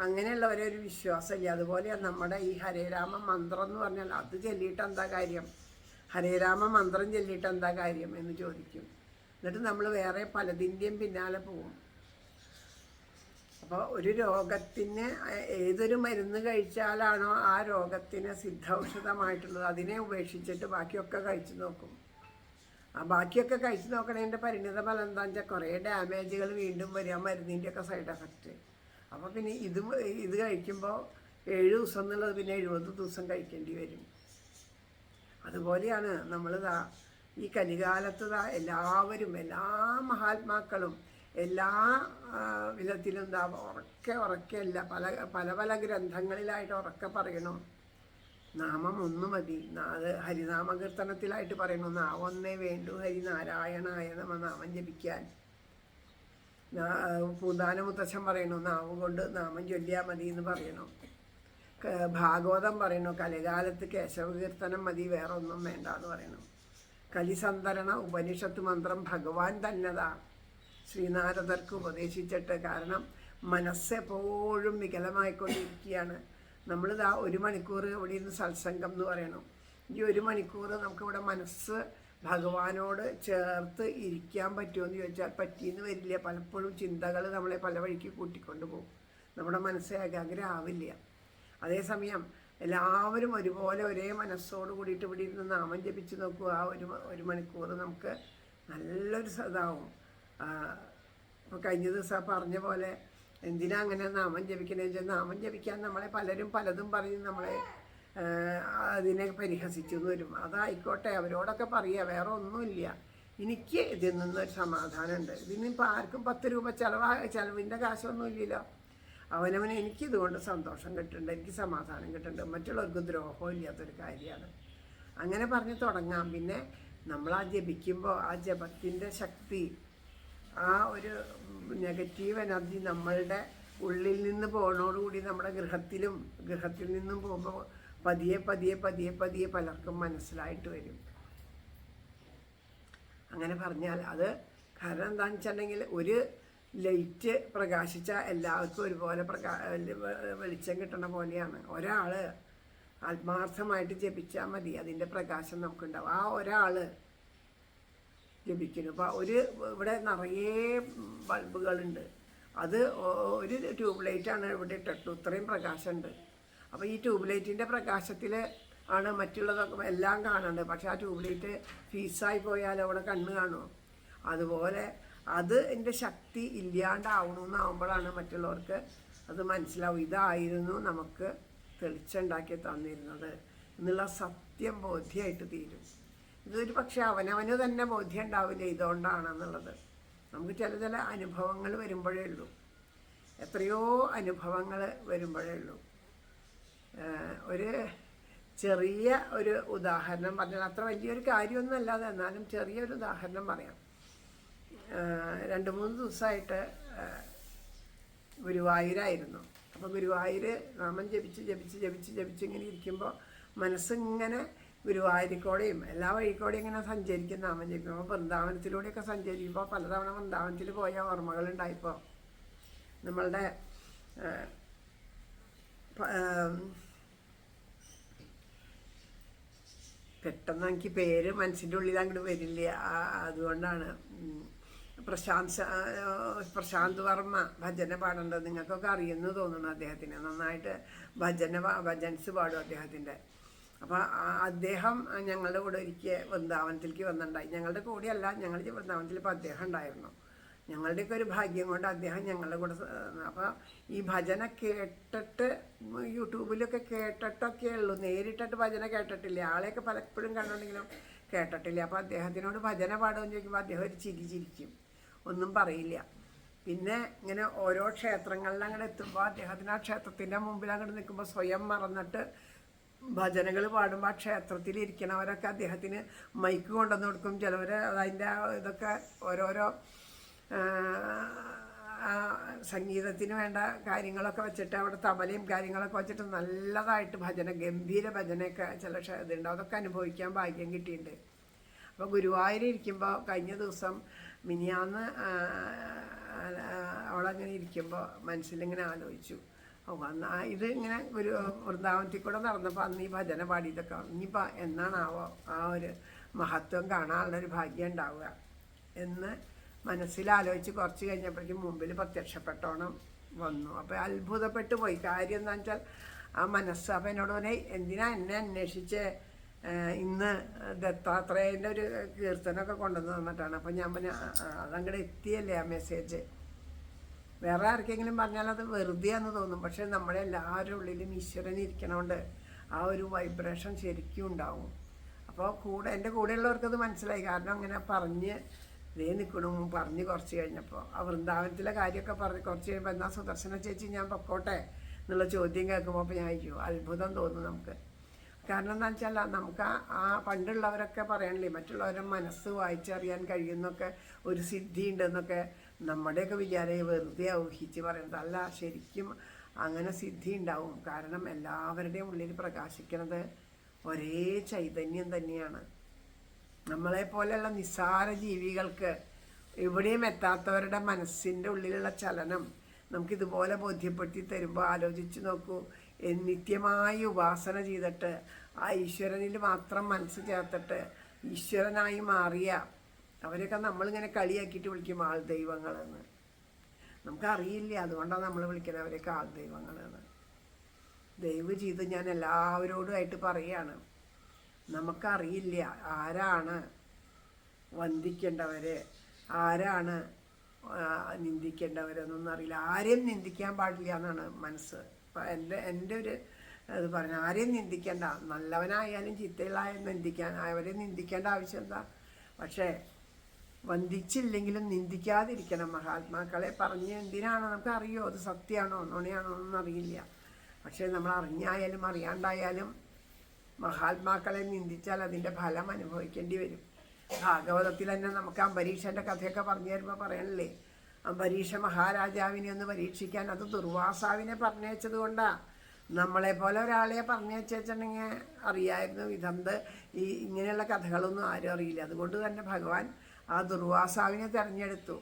അങ്ങനെയുള്ളവരെ ഒരു വിശ്വാസമില്ല. അതുപോലെ നമ്മുടെ ഈ ഹരേരാമ മന്ത്രം എന്ന് പറഞ്ഞാൽ അത് ചൊല്ലിയിട്ട് എന്താ കാര്യം, ഹരേരാമ മന്ത്രം ചൊല്ലിയിട്ട് എന്താ കാര്യം എന്ന് ചോദിക്കും. എന്നിട്ട് നമ്മൾ വേറെ പലതിൻ്റെയും പിന്നാലെ പോവും. അപ്പോൾ ഒരു രോഗത്തിന് ഏതൊരു മരുന്ന് കഴിച്ചാലാണോ ആ രോഗത്തിന് സിദ്ധൌഷധമായിട്ടുള്ളത് അതിനെ ഉപേക്ഷിച്ചിട്ട് ബാക്കിയൊക്കെ കഴിച്ചു നോക്കും. ആ ബാക്കിയൊക്കെ കഴിച്ചു നോക്കണതിൻ്റെ പരിണിത ഫലം എന്താണെന്ന് വെച്ചാൽ കുറേ ഡാമേജുകൾ വീണ്ടും വരിക, മരുന്നിൻ്റെയൊക്കെ സൈഡ് എഫക്റ്റ്. അപ്പോൾ പിന്നെ ഇത് കഴിക്കുമ്പോൾ 7 ദിവസം എന്നുള്ളത് പിന്നെ 70 ദിവസം കഴിക്കേണ്ടി വരും. അതുപോലെയാണ് നമ്മളിതാ ഈ കലികാലത്ത് എല്ലാവരും, എല്ലാ മഹാത്മാക്കളും എല്ലാ വിധത്തിലും ഉറക്കെയല്ല പല ഗ്രന്ഥങ്ങളിലായിട്ട് ഉറക്കെ പറയണം നാമം ഒന്ന് മതി. അത് ഹരിനാമകീർത്തനത്തിലായിട്ട് പറയണം നാമൊന്നേ വേണ്ടു ഹരിനാരായണായ നാമം ജപിക്കാൻ. പൂന്താനമുത്തച്ഛൻ പറയണു നാമം കൊണ്ട് നാമം ചൊല്ലിയാൽ മതി എന്ന് പറയണം. ഭാഗവതം പറയണു കലികാലത്ത് കേശവകീർത്തനം മതി, വേറെ ഒന്നും വേണ്ട എന്ന് പറയണം. കലിസന്ധരണ ഉപനിഷത്ത് മന്ത്രം ഭഗവാൻ തന്നെതാ ശ്രീനാരദർക്ക് ഉപദേശിച്ചിട്ട്. കാരണം മനസ്സെപ്പോഴും വികലമായിക്കൊണ്ടിരിക്കുകയാണ്. നമ്മളിതാ 1 മണിക്കൂർ ഇവിടെ ഇരുന്ന് സത്സംഗം എന്ന് പറയണം. ഈ 1 മണിക്കൂർ നമുക്കിവിടെ മനസ്സ് ഭഗവാനോട് ചേർത്ത് ഇരിക്കാൻ പറ്റുമെന്ന് ചോദിച്ചാൽ പറ്റിയെന്ന് വരില്ല. പലപ്പോഴും ചിന്തകൾ നമ്മളെ പല വഴിക്ക് കൂട്ടിക്കൊണ്ടു പോകും, നമ്മുടെ മനസ്സ് ഏകാഗ്രമാവില്ല. അതേസമയം എല്ലാവരും ഒരുപോലെ ഒരേ മനസ്സോട് കൂടിയിട്ട് ഇവിടെ ഇരുന്ന് നാമം ജപിച്ച് നോക്കുക. ആ 1 മണിക്കൂർ നമുക്ക് നല്ലൊരു ഇതാവും. ഇപ്പോൾ കഴിഞ്ഞ ദിവസം പറഞ്ഞ പോലെ എന്തിനാ അങ്ങനെ നാമം ജപിക്കണമെന്ന് വെച്ചാൽ നാമം ജപിക്കാൻ നമ്മളെ പലരും പലതും പറഞ്ഞ് നമ്മളെ അതിനെ പരിഹസിച്ചു എന്ന് വരും. അതായിക്കോട്ടെ, അവരോടൊക്കെ പറയുക, വേറെ ഒന്നുമില്ല. എനിക്ക് ഇതിൽ നിന്നൊരു സമാധാനമുണ്ട്. ഇതിനിപ്പോൾ ആർക്കും 10 രൂപ ചിലവിൻ്റെ കാശൊന്നും ഇല്ലല്ലോ. അവനവന് എനിക്കിതുകൊണ്ട് സന്തോഷം കിട്ടുന്നുണ്ട്, എനിക്ക് സമാധാനം കിട്ടുന്നുണ്ട്, മറ്റുള്ളവർക്ക് ദ്രോഹം ഇല്ലാത്തൊരു കാര്യമാണ്. അങ്ങനെ പറഞ്ഞ് തുടങ്ങാം. പിന്നെ നമ്മൾ ആ ജപിക്കുമ്പോൾ ആ ജപത്തിൻ്റെ ശക്തി, ആ ഒരു നെഗറ്റീവ് എനർജി നമ്മളുടെ ഉള്ളിൽ നിന്ന് പോകുന്നതോടുകൂടി നമ്മുടെ ഗൃഹത്തിൽ നിന്നും പോകുമ്പോൾ പതിയെ പതിയെ പതിയെ പതിയെ പലർക്കും മനസ്സിലായിട്ട് വരും. അങ്ങനെ പറഞ്ഞാൽ അത് കാരണം എന്താണെന്ന് വെച്ചിട്ടുണ്ടെങ്കിൽ, ഒരു ലൈറ്റ് പ്രകാശിച്ചാൽ എല്ലാവർക്കും ഒരുപോലെ വെളിച്ചം കിട്ടുന്ന പോലെയാണ്. ഒരാൾ ആത്മാർത്ഥമായിട്ട് ജപിച്ചാൽ മതി, അതിൻ്റെ പ്രകാശം നമുക്കുണ്ടാവും. ആ ഒരാൾ ജപിക്കുന്നു. അപ്പോൾ ഇവിടെ നിറയെ ബൾബുകളുണ്ട്, അത് ഒരു ട്യൂബ് ലൈറ്റാണ് ഇവിടെ ഇട്ടിട്ടു, ഇത്രയും പ്രകാശമുണ്ട്. അപ്പോൾ ഈ ട്യൂബ് ലൈറ്റിൻ്റെ പ്രകാശത്തിൽ ആണ് മറ്റുള്ളതൊക്കെ എല്ലാം കാണുന്നുണ്ട്. പക്ഷെ ആ ട്യൂബ് ലൈറ്റ് ഫീസായി പോയാൽ അവിടെ കണ്ണ് കാണുമോ? അതുപോലെ അത് എൻ്റെ ശക്തി ഇല്ലാണ്ടാവണമെന്നാവുമ്പോഴാണ് മറ്റുള്ളവർക്ക് അത് മനസ്സിലാവും, ഇതായിരുന്നു നമുക്ക് തെളിച്ചുണ്ടാക്കി തന്നിരുന്നത് എന്നുള്ള സത്യം ബോധ്യമായിട്ട് തീരും. ഇതൊരു പക്ഷേ അവനവന് തന്നെ ബോധ്യം ഉണ്ടാവില്ല ഇതുകൊണ്ടാണെന്നുള്ളത്. നമുക്ക് ചില അനുഭവങ്ങൾ വരുമ്പോഴേ ഉള്ളൂ, എത്രയോ അനുഭവങ്ങൾ വരുമ്പോഴേ ഉള്ളൂ. ഒരു ചെറിയ ഒരു ഉദാഹരണം പറഞ്ഞാൽ, അത്ര വലിയൊരു കാര്യമൊന്നും അല്ലാതെ എന്നാലും ചെറിയൊരു ഉദാഹരണം പറയാം. 2-3 ദിവസമായിട്ട് ഗുരുവായൂരായിരുന്നു. അപ്പോൾ ഗുരുവായൂർ നാമം ജപിച്ച് ഇങ്ങനെ ഇരിക്കുമ്പോൾ മനസ്സിങ്ങനെ ഗുരുവായൂരിക്കോടെയും എല്ലാ വഴിക്കോടെയും ഇങ്ങനെ സഞ്ചരിക്കും. നാമം ജപിക്കുമ്പോൾ വൃന്ദാവനത്തിലൂടെയൊക്കെ സഞ്ചരിക്കുമ്പോൾ പലതവണ വൃന്ദാവനത്തിൽ പോയ ഓർമ്മകളുണ്ടായപ്പോൾ നമ്മളുടെ പെട്ടെന്ന് എനിക്ക് പേര് മനസ്സിൻ്റെ ഉള്ളിൽ അങ്ങോട്ട് വരില്ല, അതുകൊണ്ടാണ്. പ്രശാന്ത് വർമ്മ ഭജന പാടേണ്ടത് നിങ്ങൾക്കൊക്കെ അറിയുമെന്ന് തോന്നുന്നു. അദ്ദേഹത്തിന് നന്നായിട്ട് ഭജൻസ് പാടും അദ്ദേഹത്തിൻ്റെ. അപ്പോൾ അദ്ദേഹം ഞങ്ങളുടെ കൂടെ ഒരിക്കൽ വൃന്ദാവനത്തിലേക്ക് വന്നിട്ടുണ്ടായി. ഞങ്ങളുടെ കൂടെയല്ല, ഞങ്ങൾ വൃന്ദാവനത്തിൽ ഇപ്പോൾ അദ്ദേഹം ഉണ്ടായിരുന്നു. ഞങ്ങളുടെയൊക്കെ ഒരു ഭാഗ്യം കൊണ്ട് അദ്ദേഹം ഞങ്ങളുടെ കൂടെ. അപ്പോൾ ഈ ഭജന കേട്ടിട്ട് യൂട്യൂബിലൊക്കെ കേട്ടിട്ടൊക്കെ ഉള്ളൂ, നേരിട്ടിട്ട് ഭജന കേട്ടിട്ടില്ല. ആളെയൊക്കെ പലപ്പോഴും കണ്ടിട്ടുണ്ടെങ്കിലും കേട്ടിട്ടില്ല. അപ്പോൾ അദ്ദേഹത്തിനോട് ഭജന പാടുമെന്ന് ചോദിക്കുമ്പോൾ അദ്ദേഹം ഒരു ചിരിക്കും, ഒന്നും പറയില്ല. പിന്നെ ഇങ്ങനെ ഓരോ ക്ഷേത്രങ്ങളിൽ അങ്ങോട്ട് എത്തുമ്പോൾ അദ്ദേഹത്തിന് ആ ക്ഷേത്രത്തിൻ്റെ മുമ്പിൽ അങ്ങോട്ട് നിൽക്കുമ്പോൾ സ്വയം മറന്നിട്ട് ഭജനകൾ പാടുമ്പോൾ ആ ക്ഷേത്രത്തിൽ ഇരിക്കണവരൊക്കെ അദ്ദേഹത്തിന് മൈക്ക് കൊണ്ടുവന്ന് കൊടുക്കും. ചിലവർ അതിൻ്റെ ഇതൊക്കെ ഓരോരോ സംഗീതത്തിന് വേണ്ട കാര്യങ്ങളൊക്കെ വെച്ചിട്ട് അവിടെ തബലയും കാര്യങ്ങളൊക്കെ വെച്ചിട്ട് നല്ലതായിട്ട് ഗംഭീര ഭജനയൊക്കെ ചില ഇതുണ്ട്. അതൊക്കെ അനുഭവിക്കാൻ ഭാഗ്യം കിട്ടിയിട്ടുണ്ട്. അപ്പോൾ ഗുരുവായൂരിക്കുമ്പോൾ കഴിഞ്ഞ ദിവസം മിനിയാന്ന് അവളങ്ങനെ ഇരിക്കുമ്പോൾ മനസ്സിലിങ്ങനെ ആലോചിച്ചു, ഇത് ഇങ്ങനെ വൃന്ദാവനത്തിൽ കൂടെ നടന്നപ്പോൾ അന്ന് ഈ ഭജന പാടിയതൊക്കെ ഇനിയിപ്പോൾ എന്നാണാവോ ആ ഒരു മഹത്വം കാണാനുള്ളൊരു ഭാഗ്യം ഉണ്ടാവുക എന്ന് മനസ്സിലാലോചിച്ച് കുറച്ച് കഴിഞ്ഞപ്പോഴേക്കും മുമ്പിൽ പ്രത്യക്ഷപ്പെട്ടോണം വന്നു. അപ്പോൾ അത്ഭുതപ്പെട്ടു പോയി. കാര്യം എന്താണെന്ന് വെച്ചാൽ ആ മനസ്സ്. അപ്പോൾ എന്നോട് പറഞ്ഞേ, എന്തിനാ എന്നെ അന്വേഷിച്ച് ഇന്ന് ദത്താത്രേയൻ്റെ ഒരു കീർത്തനമൊക്കെ കൊണ്ടുവന്ന് തന്നിട്ടാണ്. അപ്പോൾ ഞാൻ പറഞ്ഞു, അതങ്ങോട്ട് എത്തിയല്ലേ ആ മെസ്സേജ്. വേറെ ആർക്കെങ്കിലും പറഞ്ഞാൽ അത് വെറുതെയാന്ന് തോന്നും, പക്ഷെ നമ്മുടെ എല്ലാവരുടെ ഉള്ളിലും ഈശ്വരൻ ഇരിക്കണോണ്ട് ആ ഒരു വൈബ്രേഷൻ ശരിക്കും ഉണ്ടാവും. അപ്പോൾ എൻ്റെ കൂടെയുള്ളവർക്കത് മനസ്സിലായി. കാരണം അങ്ങനെ പറഞ്ഞ് നിൽക്കണു പറഞ്ഞ് കുറച്ച് കഴിഞ്ഞപ്പോൾ ആ വൃന്ദാവനത്തിലെ കാര്യമൊക്കെ പറഞ്ഞ് കുറച്ച് കഴിയുമ്പോൾ, എന്നാൽ സുദർശന ചേച്ചി ഞാൻ പൊക്കോട്ടെ എന്നുള്ള ചോദ്യം കേൾക്കുമ്പോൾ അപ്പോൾ ഞാൻ അയ്യോ അത്ഭുതം തോന്നും നമുക്ക്. കാരണം എന്താണെന്ന് വെച്ചാൽ നമുക്ക് ആ പണ്ടുള്ളവരൊക്കെ പറയണില്ലേ, മറ്റുള്ളവരുടെ മനസ്സ് വായിച്ചറിയാൻ കഴിയുന്നൊക്കെ ഒരു സിദ്ധി ഉണ്ടെന്നൊക്കെ നമ്മുടെയൊക്കെ വിചാരം വെറുതെ ഊഹിച്ച് പറയുന്നത് അല്ല. ശരിക്കും അങ്ങനെ സിദ്ധി ഉണ്ടാവും. കാരണം എല്ലാവരുടെയും ഉള്ളിൽ പ്രകാശിക്കുന്നത് ഒരേ ചൈതന്യം തന്നെയാണ്. നമ്മളെപ്പോലെയുള്ള നിസ്സാര ജീവികൾക്ക്, എവിടെയും എത്താത്തവരുടെ മനസ്സിൻ്റെ ഉള്ളിലുള്ള ചലനം നമുക്കിതുപോലെ ബോധ്യപ്പെടുത്തി തരുമ്പോൾ ആലോചിച്ച് നോക്കൂ. നിത്യമായി ഉപാസന ചെയ്തിട്ട് ആ ഈശ്വരനിൽ മാത്രം മനസ്സ് ചേർത്തിട്ട് ഈശ്വരനായി മാറിയ അവരൊക്കെ നമ്മളിങ്ങനെ കളിയാക്കിയിട്ട് വിളിക്കും ആൾ ദൈവങ്ങളെന്ന്. നമുക്കറിയില്ല, അതുകൊണ്ടാണ് നമ്മൾ വിളിക്കുന്നത് അവരൊക്കെ ആൾ ദൈവങ്ങളെന്ന്. ദയവ് ചെയ്ത് ഞാൻ എല്ലാവരോടുമായിട്ട് പറയുകയാണ്, നമുക്കറിയില്ല ആരാണ് വന്ദിക്കേണ്ടവർ, ആരാണ് നിന്ദിക്കേണ്ടവരെന്നൊന്നും അറിയില്ല. ആരെയും നിന്ദിക്കാൻ പാടില്ല എന്നാണ് മനസ്സ്. അപ്പം എൻ്റെ ഒരു ഇത് പറഞ്ഞു, ആരെയും നിന്ദിക്കേണ്ട, നല്ലവനായാലും ചീത്തയിലായാലും അവരെ നിന്ദിക്കേണ്ട ആവശ്യം എന്താ? പക്ഷേ വന്ദിച്ചില്ലെങ്കിലും നിന്ദിക്കാതിരിക്കണം. മഹാത്മാക്കളെ പറഞ്ഞ് എന്തിനാണോ നമുക്ക് അറിയോ അത് സത്യമാണോ നുണയാണോ എന്നൊന്നും അറിയില്ല. പക്ഷേ നമ്മൾ അറിഞ്ഞായാലും അറിയാണ്ടായാലും മഹാത്മാക്കളെ നിന്ദിച്ചാൽ അതിൻ്റെ ഫലം അനുഭവിക്കേണ്ടി വരും. ഭാഗവതത്തിൽ തന്നെ നമുക്ക് അംബരീഷൻ്റെ കഥയൊക്കെ പറഞ്ഞു തരുമ്പോൾ പറയണില്ലേ, അംബരീഷ മഹാരാജാവിനെ ഒന്ന് പരീക്ഷിക്കാൻ അത് ദുർവാസാവിനെ പറഞ്ഞയച്ചത് കൊണ്ടാണ്. നമ്മളെപ്പോലെ ഒരാളെ പറഞ്ഞയച്ചിട്ടുണ്ടെങ്കിൽ അറിയായിരുന്നു ഇതെന്ത് ഇങ്ങനെയുള്ള കഥകളൊന്നും ആരും അറിയില്ല. അതുകൊണ്ട് തന്നെ ഭഗവാൻ ആ ദുർവാസാവിനെ തിരഞ്ഞെടുത്തു.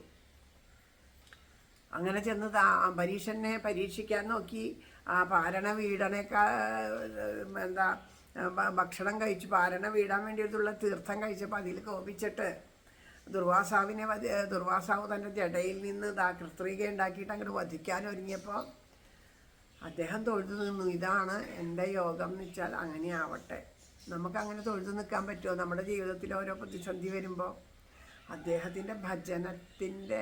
അങ്ങനെ ചെന്ന് അംബരീഷനെ പരീക്ഷിക്കാൻ നോക്കി. ആ പാരണ വീടനേക്കാൾ ഭക്ഷണം കഴിച്ചു പാരണ വീടാൻ വേണ്ടിയിട്ടുള്ള തീർത്ഥം കഴിച്ചപ്പോൾ അതിൽ കോപിച്ചിട്ട് ദുർവാസാവ് തൻ്റെ ജടയിൽ നിന്ന് കൃത്രിക ഉണ്ടാക്കിയിട്ട് അങ്ങോട്ട് വധിക്കാൻ ഒരുങ്ങിയപ്പോൾ അദ്ദേഹം തൊഴുതു നിന്നു. ഇതാണ് എൻ്റെ യോഗം എന്ന് വെച്ചാൽ അങ്ങനെ ആവട്ടെ. നമുക്കങ്ങനെ തൊഴുതു നിൽക്കാൻ പറ്റുമോ? നമ്മുടെ ജീവിതത്തിൽ ഓരോ പ്രതിസന്ധി വരുമ്പോൾ അദ്ദേഹത്തിൻ്റെ ഭജനത്തിൻ്റെ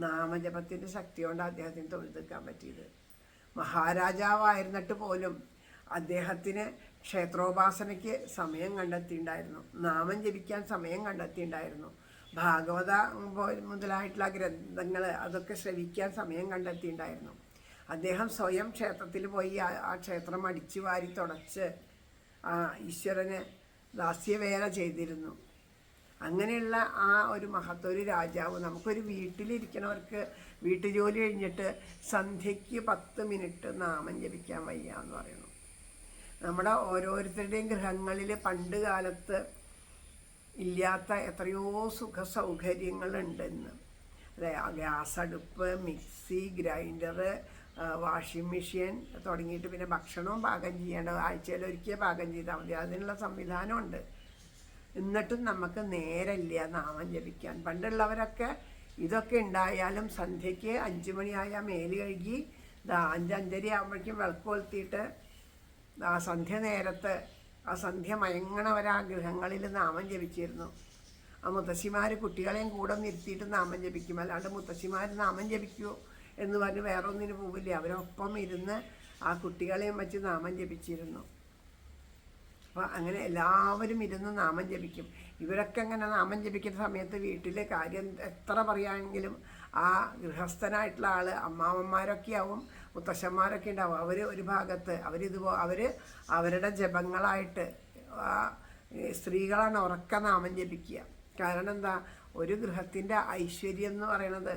നാമജപത്തിൻ്റെ ശക്തി കൊണ്ട് അദ്ദേഹത്തിന് തൊഴുതു നിൽക്കാൻ പറ്റിയത്. മഹാരാജാവായിരുന്നിട്ട് പോലും അദ്ദേഹത്തിന് ക്ഷേത്രോപാസനയ്ക്ക് സമയം കണ്ടെത്തിയിട്ടുണ്ടായിരുന്നു, നാമം ജപിക്കാൻ സമയം കണ്ടെത്തിയിട്ടുണ്ടായിരുന്നു, ഭാഗവത മുതലായിട്ടുള്ള ഗ്രന്ഥങ്ങൾ അതൊക്കെ ശ്രവിക്കാൻ സമയം കണ്ടെത്തിയിട്ടുണ്ടായിരുന്നു. അദ്ദേഹം സ്വയം ക്ഷേത്രത്തിൽ പോയി ആ ക്ഷേത്രം അടിച്ചു വാരി തുടച്ച് ഈശ്വരന് ദാസ്യവേല ചെയ്തിരുന്നു. അങ്ങനെയുള്ള ആ ഒരു ഒരു രാജാവ് നമുക്കൊരു വീട്ടിലിരിക്കണവർക്ക് വീട്ടുജോലി കഴിഞ്ഞിട്ട് സന്ധ്യയ്ക്ക് 10 മിനിറ്റ് നാമം ജപിക്കാൻ വയ്യ എന്ന് പറയുന്നു. നമ്മുടെ ഓരോരുത്തരുടെയും ഗൃഹങ്ങളിൽ പണ്ട് കാലത്ത് ഇല്ലാത്ത എത്രയോ സുഖ സൗകര്യങ്ങളുണ്ടെന്ന്. ഗ്യാസ് അടുപ്പ്, മിക്സി, ഗ്രൈൻഡർ, വാഷിംഗ് മെഷീൻ തുടങ്ങിയിട്ട് പിന്നെ ഭക്ഷണവും പാകം ചെയ്യേണ്ട ആഴ്ചയിലൊരിക്കൽ പാകം ചെയ്താൽ മതി, അതിനുള്ള സംവിധാനമുണ്ട്. എന്നിട്ടും നമുക്ക് നേരമില്ല നാമം ജപിക്കാൻ. പണ്ടുള്ളവരൊക്കെ ഇതൊക്കെ ഉണ്ടായാലും സന്ധ്യയ്ക്ക് 5 മണിയായാൽ മേല് കഴുകി 5:30 ആകുമ്പോഴേക്കും വിളക്ക് കൊളുത്തിയിട്ട് ആ സന്ധ്യ നേരത്ത് ആ സന്ധ്യ മയങ്ങണവർ ആ ഗൃഹങ്ങളിൽ നാമം ജപിച്ചിരുന്നു. ആ മുത്തശ്ശിമാർ കുട്ടികളെയും കൂടെ നിർത്തിയിട്ട് നാമം ജപിക്കും. അല്ലാണ്ട് മുത്തശ്ശിമാർ നാമം ജപിക്കുമോ എന്ന് പറഞ്ഞ് വേറെ ഒന്നിന് പോവില്ല. അവരൊപ്പം ഇരുന്ന് ആ കുട്ടികളെയും വെച്ച് നാമം ജപിച്ചിരുന്നു. അപ്പോൾ അങ്ങനെ എല്ലാവരും ഇരുന്ന് നാമം ജപിക്കും. ഇവരൊക്കെ അങ്ങനെ നാമം ജപിക്കുന്ന സമയത്ത് വീട്ടിലെ കാര്യം എത്ര പറയുകയാണെങ്കിലും ആ ഗൃഹസ്ഥനായിട്ടുള്ള ആൾ അമ്മാവന്മാരൊക്കെ ആവും, മുത്തശ്ശന്മാരൊക്കെ ഉണ്ടാവും. അവർ ഒരു ഭാഗത്ത് അവർ അവരുടെ ജപങ്ങളായിട്ട് സ്ത്രീകളാണ് ഉറക്ക നാമം ജപിക്കുക. കാരണം എന്താ, ഒരു ഗൃഹത്തിൻ്റെ ഐശ്വര്യം എന്ന് പറയുന്നത്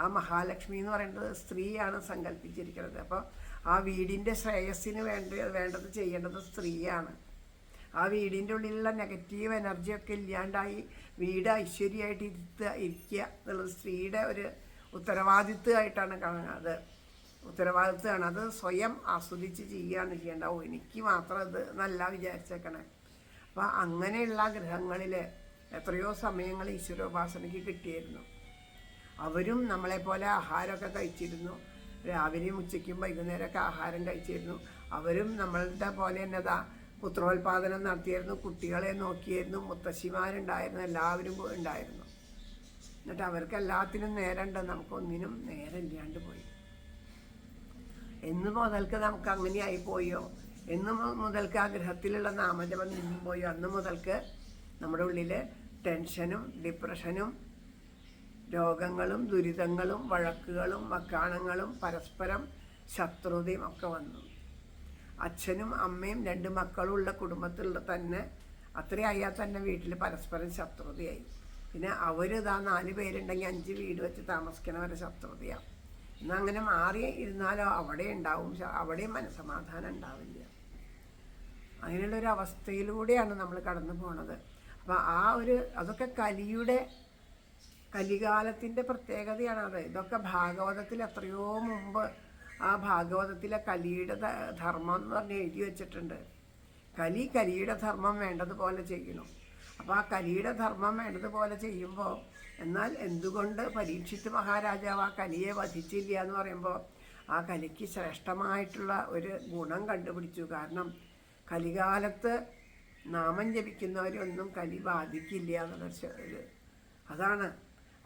ആ മഹാലക്ഷ്മി എന്ന് പറയുന്നത് സ്ത്രീയാണ് സങ്കല്പിച്ചിരിക്കുന്നത്. അപ്പോൾ ആ വീടിൻ്റെ ശ്രേയസ്സിന് വേണ്ടത് ചെയ്യേണ്ടത് സ്ത്രീയാണ്. ആ വീടിൻ്റെ ഉള്ളിലുള്ള നെഗറ്റീവ് എനർജിയൊക്കെ ഇല്ലാണ്ടായി വീട് ഐശ്വര്യമായിട്ട് ഇരിക്കുക എന്നുള്ളത് സ്ത്രീയുടെ ഒരു ഉത്തരവാദിത്വമായിട്ടാണ് കാണുന്നത്. ഉത്തരവാദിത്വമാണ്. അത് സ്വയം ആസ്വദിച്ച് ചെയ്യുകയാണ് ചെയ്യേണ്ട. എനിക്ക് മാത്രം ഇത് നല്ല വിചാരിച്ചേക്കണേ. അപ്പോൾ അങ്ങനെയുള്ള ഗൃഹങ്ങളിൽ എത്രയോ സമയങ്ങൾ ഈശ്വരോപാസനയ്ക്ക് കിട്ടിയിരുന്നു. അവരും നമ്മളെപ്പോലെ ആഹാരമൊക്കെ കഴിച്ചിരുന്നു. രാവിലെയും ഉച്ചയ്ക്കും വൈകുന്നേരമൊക്കെ ആഹാരം കഴിച്ചിരുന്നു. അവരും നമ്മളുടെ പോലെ തന്നെ പുത്രോത്പാദനം നടത്തിയായിരുന്നു, കുട്ടികളെ നോക്കിയായിരുന്നു, മുത്തശ്ശിമാരുണ്ടായിരുന്നു, എല്ലാവരും ഉണ്ടായിരുന്നു. എന്നിട്ട് അവർക്ക് എല്ലാത്തിനും നേരമുണ്ട്, നമുക്കൊന്നിനും നേരമില്ലാണ്ട് പോയി. എന്ന് മുതൽക്ക് നമുക്ക് അങ്ങനെയായി പോയോ, എന്ന് മുതൽക്ക് ആ ഗൃഹത്തിലുള്ള നാമജപം നിന്നു പോയോ, അന്ന് മുതൽക്ക് നമ്മുടെ ഉള്ളിൽ ടെൻഷനും ഡിപ്രഷനും രോഗങ്ങളും ദുരിതങ്ങളും വഴക്കുകളും വക്കാണങ്ങളും പരസ്പരം ശത്രുതയും ഒക്കെ വന്നു. അച്ഛനും അമ്മയും 2 മക്കളും ഉള്ള കുടുംബത്തിലുള്ള തന്നെ അത്രയായാൽ തന്നെ വീട്ടിൽ പരസ്പരം ശത്രുതയായി. പിന്നെ അവർ 4 പേരുണ്ടെങ്കിൽ 5 വീട് വെച്ച് താമസിക്കണവരെ ശത്രുതയാണ്. എന്നാൽ അങ്ങനെ മാറി ഇരുന്നാലോ അവിടെ ഉണ്ടാവും, അവിടെയും മനസ്സമാധാനം ഉണ്ടാവില്ല. അങ്ങനെയുള്ളൊരു അവസ്ഥയിലൂടെയാണ് നമ്മൾ കടന്നു പോണത്. അപ്പോൾ അതൊക്കെ കലികാലത്തിൻ്റെ പ്രത്യേകതയാണത്. ഇതൊക്കെ ഭാഗവതത്തിൽ എത്രയോ മുമ്പ് ആ ഭാഗവതത്തിലെ കലിയുടെ ധർമ്മം എന്ന് പറഞ്ഞ് എഴുതി വെച്ചിട്ടുണ്ട്. കലിയുടെ ധർമ്മം വേണ്ടതുപോലെ ചെയ്യണം. അപ്പോൾ ആ കലിയുടെ ധർമ്മം വേണ്ടതുപോലെ ചെയ്യുമ്പോൾ, എന്നാൽ എന്തുകൊണ്ട് പരീക്ഷിത്ത് മഹാരാജാവ് ആ കലിയെ വധിച്ചില്ല എന്ന് പറയുമ്പോൾ ആ കലിക്ക് ശ്രേഷ്ഠമായിട്ടുള്ള ഒരു ഗുണം കണ്ടുപിടിച്ചു. കാരണം കലികാലത്ത് നാമം ജപിക്കുന്നവരൊന്നും കലി ബാധിക്കില്ല എന്നുള്ളൊരു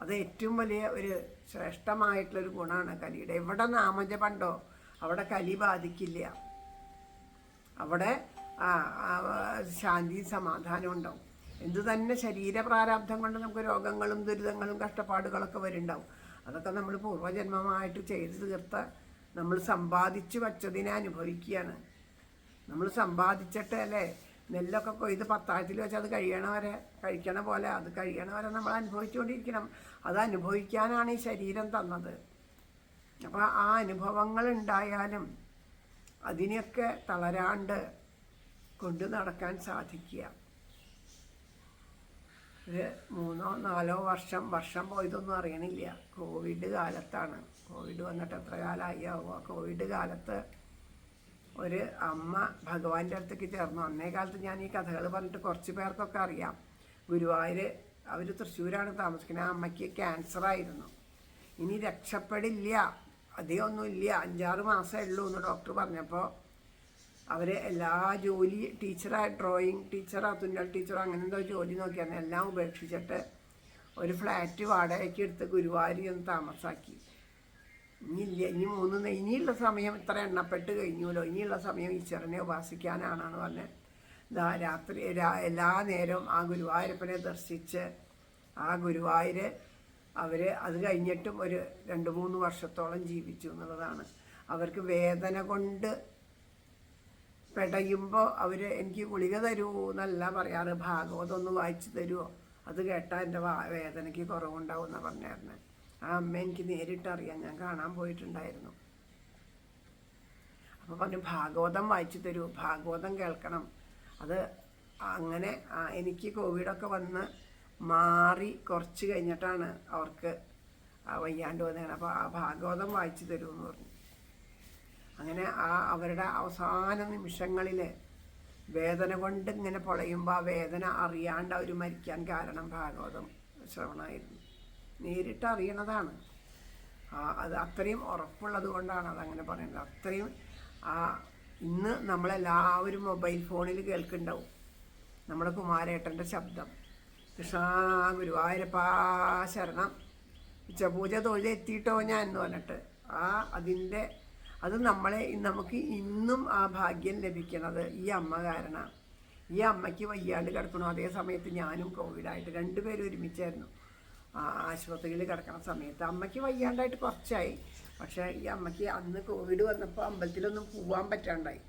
അത് ഏറ്റവും വലിയ ഒരു ശ്രേഷ്ഠമായിട്ടുള്ളൊരു ഗുണമാണ് കലിയുടെ. എവിടെ നാമജപമുണ്ടോ അവിടെ കലി ബാധിക്കില്ല, അവിടെ ശാന്തി സമാധാനം ഉണ്ടാവും. എന്തു തന്നെ ശരീരപ്രാരാബ്ധം കൊണ്ട് നമുക്ക് രോഗങ്ങളും ദുരിതങ്ങളും കഷ്ടപ്പാടുകളൊക്കെ വരുന്നുണ്ടാവും. അതൊക്കെ നമ്മൾ പൂർവ്വജന്മമായിട്ട് ചെയ്ത് തീർത്ത നമ്മൾ സമ്പാദിച്ചു വച്ചതിനെ അനുഭവിക്കുകയാണ്. നമ്മൾ സമ്പാദിച്ചിട്ട് അല്ലേ നെല്ലൊക്കെ കൊയ്ത് പത്താഴത്തിൽ വെച്ച് അത് കഴിക്കണ പോലെ അത് കഴിയണവരെ നമ്മൾ അനുഭവിച്ചുകൊണ്ടിരിക്കണം. അത് അനുഭവിക്കാനാണ് ഈ ശരീരം തന്നത്. അപ്പോൾ ആ അനുഭവങ്ങൾ ഉണ്ടായാലും അതിനെയൊക്കെ തളരാണ്ട് കൊണ്ടു നടക്കാൻ സാധിക്കുക. ഒരു 3-4 വർഷം പോയതൊന്നും അറിയണില്ല. കോവിഡ് കാലത്താണ്. കോവിഡ് വന്നിട്ട് എത്ര കാലമായി ആവുക. കോവിഡ് കാലത്ത് ഒരു അമ്മ ഭഗവാന്റെ അടുത്തേക്ക് ചേർന്നു. അന്നേ കാലത്ത് ഞാൻ ഈ കഥകൾ പറഞ്ഞിട്ട് കുറച്ച് പേർക്കൊക്കെ അറിയാം. ഗുരുവായൂർ, അവർ തൃശ്ശൂരാണ് താമസിക്കുന്നത്. ആ അമ്മയ്ക്ക് ക്യാൻസറായിരുന്നു. ഇനി രക്ഷപ്പെടില്ല, അധികമൊന്നുമില്ല, 5-6 മാസമേ ഉള്ളൂ എന്ന് ഡോക്ടർ പറഞ്ഞപ്പോൾ അവർ എല്ലാ ജോലി ഡ്രോയിങ് ടീച്ചറാ, തുന്നൽ ടീച്ചറോ അങ്ങനെ എന്തോ ജോലി നോക്കിയായിരുന്നു. എല്ലാം ഉപേക്ഷിച്ചിട്ട് ഒരു ഫ്ലാറ്റ് വാടകയ്ക്ക് എടുത്ത് ഗുരുവായൂർ ഒന്ന് താമസാക്കി. ഇനിയുള്ള സമയം ഇത്ര എണ്ണപ്പെട്ട് കഴിഞ്ഞല്ലോ, ഇനിയുള്ള സമയം ഈശ്വരനെ ഉപാസിക്കാനാണെന്ന് പറഞ്ഞ് രാത്രി എല്ലാ നേരവും ആ ഗുരുവായൂരപ്പനെ ദർശിച്ച് ആ ഗുരുവായൂർ അത് കഴിഞ്ഞിട്ടും ഒരു 2-3 വർഷത്തോളം ജീവിച്ചു എന്നുള്ളതാണ്. അവർക്ക് വേദന കൊണ്ട് പെടയുമ്പോൾ എനിക്ക് ഗുളിക തരൂ എന്നല്ല പറയാറ്, ഭാഗവതം ഒന്ന് വായിച്ചു തരുമോ, അത് കേട്ടാൽ എൻ്റെ വേദനയ്ക്ക് കുറവുണ്ടാവും എന്നാണ് പറഞ്ഞായിരുന്നു. ആ അമ്മ എനിക്ക് നേരിട്ടറിയാം, ഞാൻ കാണാൻ പോയിട്ടുണ്ടായിരുന്നു. അപ്പോൾ പറഞ്ഞു ഭാഗവതം വായിച്ചു തരൂ, ഭാഗവതം കേൾക്കണം. അത് അങ്ങനെ എനിക്ക് കോവിഡൊക്കെ വന്ന് മാറി കുറച്ച് കഴിഞ്ഞിട്ടാണ് അവർക്ക് വയ്യാണ്ട് വന്നതാണ്. അപ്പോൾ ആ ഭാഗവതം വായിച്ചു തരുമെന്ന് പറഞ്ഞു. അങ്ങനെ അവരുടെ അവസാന നിമിഷങ്ങളിൽ വേദന കൊണ്ട് ഇങ്ങനെ പൊളയുമ്പോൾ ആ വേദന അറിയാണ്ട് അവർ മരിക്കാൻ കാരണം ഭാഗവതം ശ്രവണമായിരുന്നു. നേരിട്ട് അറിയണതാണ്. അത് അത്രയും ഉറപ്പുള്ളത് കൊണ്ടാണ് അതങ്ങനെ പറയുന്നത്. അത്രയും ഇന്ന് നമ്മളെല്ലാവരും മൊബൈൽ ഫോണിൽ കേൾക്കുന്നുണ്ടാവും നമ്മുടെ കുമാരേട്ടൻ്റെ ശബ്ദം. കൃഷ്ണ ഗുരുവായൂരപ്പാ ശരണം, ഉച്ചപൂജ തൊഴിലെത്തിയിട്ടോ ഞാൻ എന്ന് പറഞ്ഞിട്ട് അത് നമുക്ക് ഇന്നും ആ ഭാഗ്യം ലഭിക്കണത് ഈ അമ്മ കാരണം. ഈ അമ്മയ്ക്ക് വയ്യാണ്ട് കിടക്കണു. അതേ സമയത്ത് ഞാനും കോവിഡായിട്ട് 2 പേരും ഒരുമിച്ചായിരുന്നു ആശുപത്രിയിൽ കിടക്കുന്ന സമയത്ത്. അമ്മയ്ക്ക് വയ്യാണ്ടായിട്ട് കുറച്ചായി. പക്ഷേ ഈ അമ്മയ്ക്ക് അന്ന് കോവിഡ് വന്നപ്പോൾ അമ്പലത്തിലൊന്നും പോകാൻ പറ്റാണ്ടായി.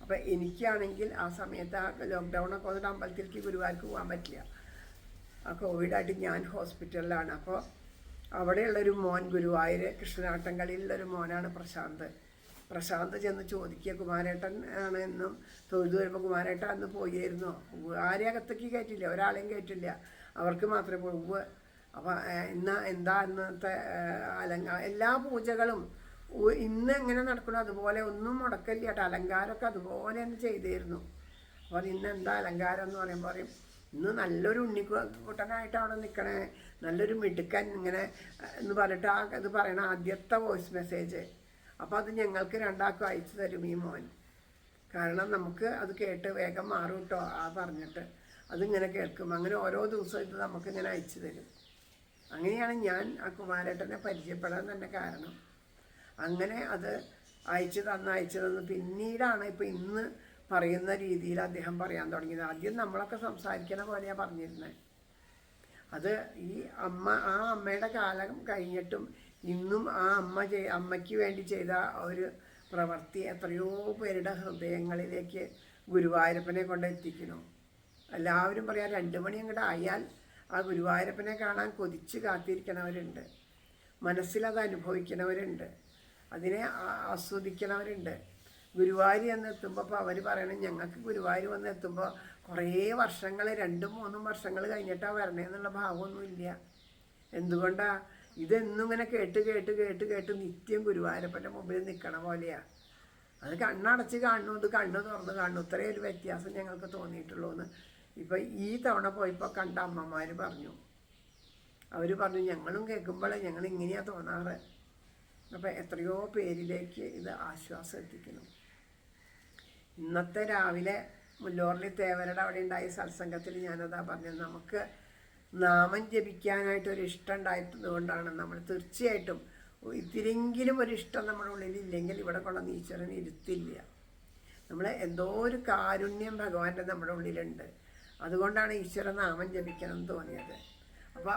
അപ്പോൾ എനിക്കാണെങ്കിൽ ആ സമയത്ത് ആ ലോക്ക്ഡൗണൊക്കെ വന്നിട്ട് അമ്പലത്തിലേക്ക് ഗുരുവായൂർക്ക് പോകാൻ പറ്റില്ല. ആ കോവിഡായിട്ട് ഞാൻ ഹോസ്പിറ്റലിലാണ്. അപ്പോൾ അവിടെയുള്ളൊരു മോൻ, ഗുരുവായൂർ കൃഷ്ണനാട്ടംകളിയിലുള്ളൊരു മോനാണ് പ്രശാന്ത് ചെന്ന് ചോദിക്കുക, കുമാരേട്ടൻ ആണ് എന്നും തൊഴുതു വരുമ്പോൾ കുമാരേട്ടൻ അന്ന് പോയിരുന്നു. ആരെയും അകത്തേക്ക് കയറ്റില്ല, ഒരാളെയും കയറ്റില്ല, അവർക്ക് മാത്രമേ പോകുക. അപ്പോൾ എന്താ ഇന്നത്തെ എല്ലാ പൂജകളും ഇന്ന് എങ്ങനെ നടക്കണോ അതുപോലെ ഒന്നും മുടക്കില്ല കേട്ടോ. അലങ്കാരമൊക്കെ അതുപോലെ തന്നെ ചെയ്തിരുന്നു. അപ്പോൾ ഇന്ന് എന്താ അലങ്കാരം എന്ന് പറയുമ്പോൾ പറയും, ഇന്ന് നല്ലൊരു ഉണ്ണിക്കുട്ടനായിട്ട് അവിടെ നിൽക്കണേ, നല്ലൊരു മിടുക്കൻ ഇങ്ങനെ എന്ന് പറഞ്ഞിട്ട് ഇത് പറയണ ആദ്യത്തെ വോയിസ് മെസ്സേജ്. അപ്പോൾ അത് ഞങ്ങൾക്ക് 2 അയച്ചു തരും ഈ മോൻ. കാരണം നമുക്ക് അത് കേട്ട് വേഗം മാറും കേട്ടോ പറഞ്ഞിട്ട് അതിങ്ങനെ കേൾക്കും. അങ്ങനെ ഓരോ ദിവസവും ഇത് നമുക്കിങ്ങനെ അയച്ചു തരും. അങ്ങനെയാണ് ഞാൻ ആ കുമാരേട്ടനെ പരിചയപ്പെടാൻ തന്നെ കാരണം. അങ്ങനെ അത് അയച്ചു തന്ന് പിന്നീടാണ് ഇപ്പോൾ ഇന്ന് പറയുന്ന രീതിയിൽ അദ്ദേഹം പറയാൻ തുടങ്ങിയത്. ആദ്യം നമ്മളൊക്കെ സംസാരിക്കണ പോലെയാണ് പറഞ്ഞിരുന്നത്. അത് ആ അമ്മയുടെ കാലം കഴിഞ്ഞിട്ടും ഇന്നും ആ അമ്മയ്ക്ക് വേണ്ടി ചെയ്ത ഒരു പ്രവൃത്തി എത്രയോ പേരുടെ ഹൃദയങ്ങളിലേക്ക് ഗുരുവായൂരപ്പനെ കൊണ്ട് എത്തിക്കണം. എല്ലാവരും പറയാം 2 മണി അങ്ങോട്ട് ആയാൽ ആ ഗുരുവായൂരപ്പനെ കാണാൻ കൊതിച്ച് കാത്തിരിക്കണവരുണ്ട്, മനസ്സിലത് അനുഭവിക്കണവരുണ്ട്, അതിനെ ആസ്വദിക്കണവരുണ്ട്. ഗുരുവായൂർ എന്നെത്തുമ്പോൾ ഇപ്പോൾ അവർ പറയണം, ഞങ്ങൾക്ക് ഗുരുവായൂർ വന്നെത്തുമ്പോൾ കുറേ വർഷങ്ങൾ 2-3 വർഷങ്ങൾ കഴിഞ്ഞിട്ടാണ് വരണേന്നുള്ള ഭാവമൊന്നുമില്ല. എന്തുകൊണ്ടാണ്? ഇതെന്നും ഇങ്ങനെ കേട്ട് നിത്യം ഗുരുവായൂരപ്പൻ്റെ മുമ്പിൽ നിൽക്കണ പോലെയാണ്. അത് കണ്ണടച്ച് കാണുന്നു, ഇത് കണ്ണ് തുറന്ന് കാണുന്നു. ഇത്രയും ഒരു വ്യത്യാസം ഞങ്ങൾക്ക് തോന്നിയിട്ടുള്ളൂ എന്ന് ഇപ്പം ഈ തവണ പോയപ്പോൾ കണ്ട അമ്മമാർ പറഞ്ഞു. അവർ പറഞ്ഞു ഞങ്ങളും കേൾക്കുമ്പോഴേ ഞങ്ങൾ ഇങ്ങനെയാണ് തോന്നാറ്. അപ്പോൾ എത്രയോ പേരിലേക്ക് ഇത് ആശ്വാസം എത്തിക്കുന്നു. ഇന്നത്തെ രാവിലെ മുല്ലോർലി തേവരുടെ അവിടെ ഉണ്ടായ സത്സംഗത്തിൽ ഞാനതാ പറഞ്ഞത്, നമുക്ക് നാമം ജപിക്കാനായിട്ടൊരു ഇഷ്ടം ഉണ്ടായിരുന്നത് കൊണ്ടാണ് നമ്മൾ തീർച്ചയായിട്ടും ഇത്തിരെങ്കിലും ഒരു ഇഷ്ടം നമ്മുടെ ഉള്ളിലില്ലെങ്കിൽ ഇവിടെ കൊണ്ടുവന്ന് ഈശ്വരൻ ഇരുത്തില്ല. നമ്മൾ എന്തോ ഒരു കാരുണ്യം ഭഗവാന്റെ നമ്മുടെ ഉള്ളിലുണ്ട്. അതുകൊണ്ടാണ് ഈശ്വര നാമം ജപിക്കണം എന്ന് തോന്നിയത്. അപ്പോൾ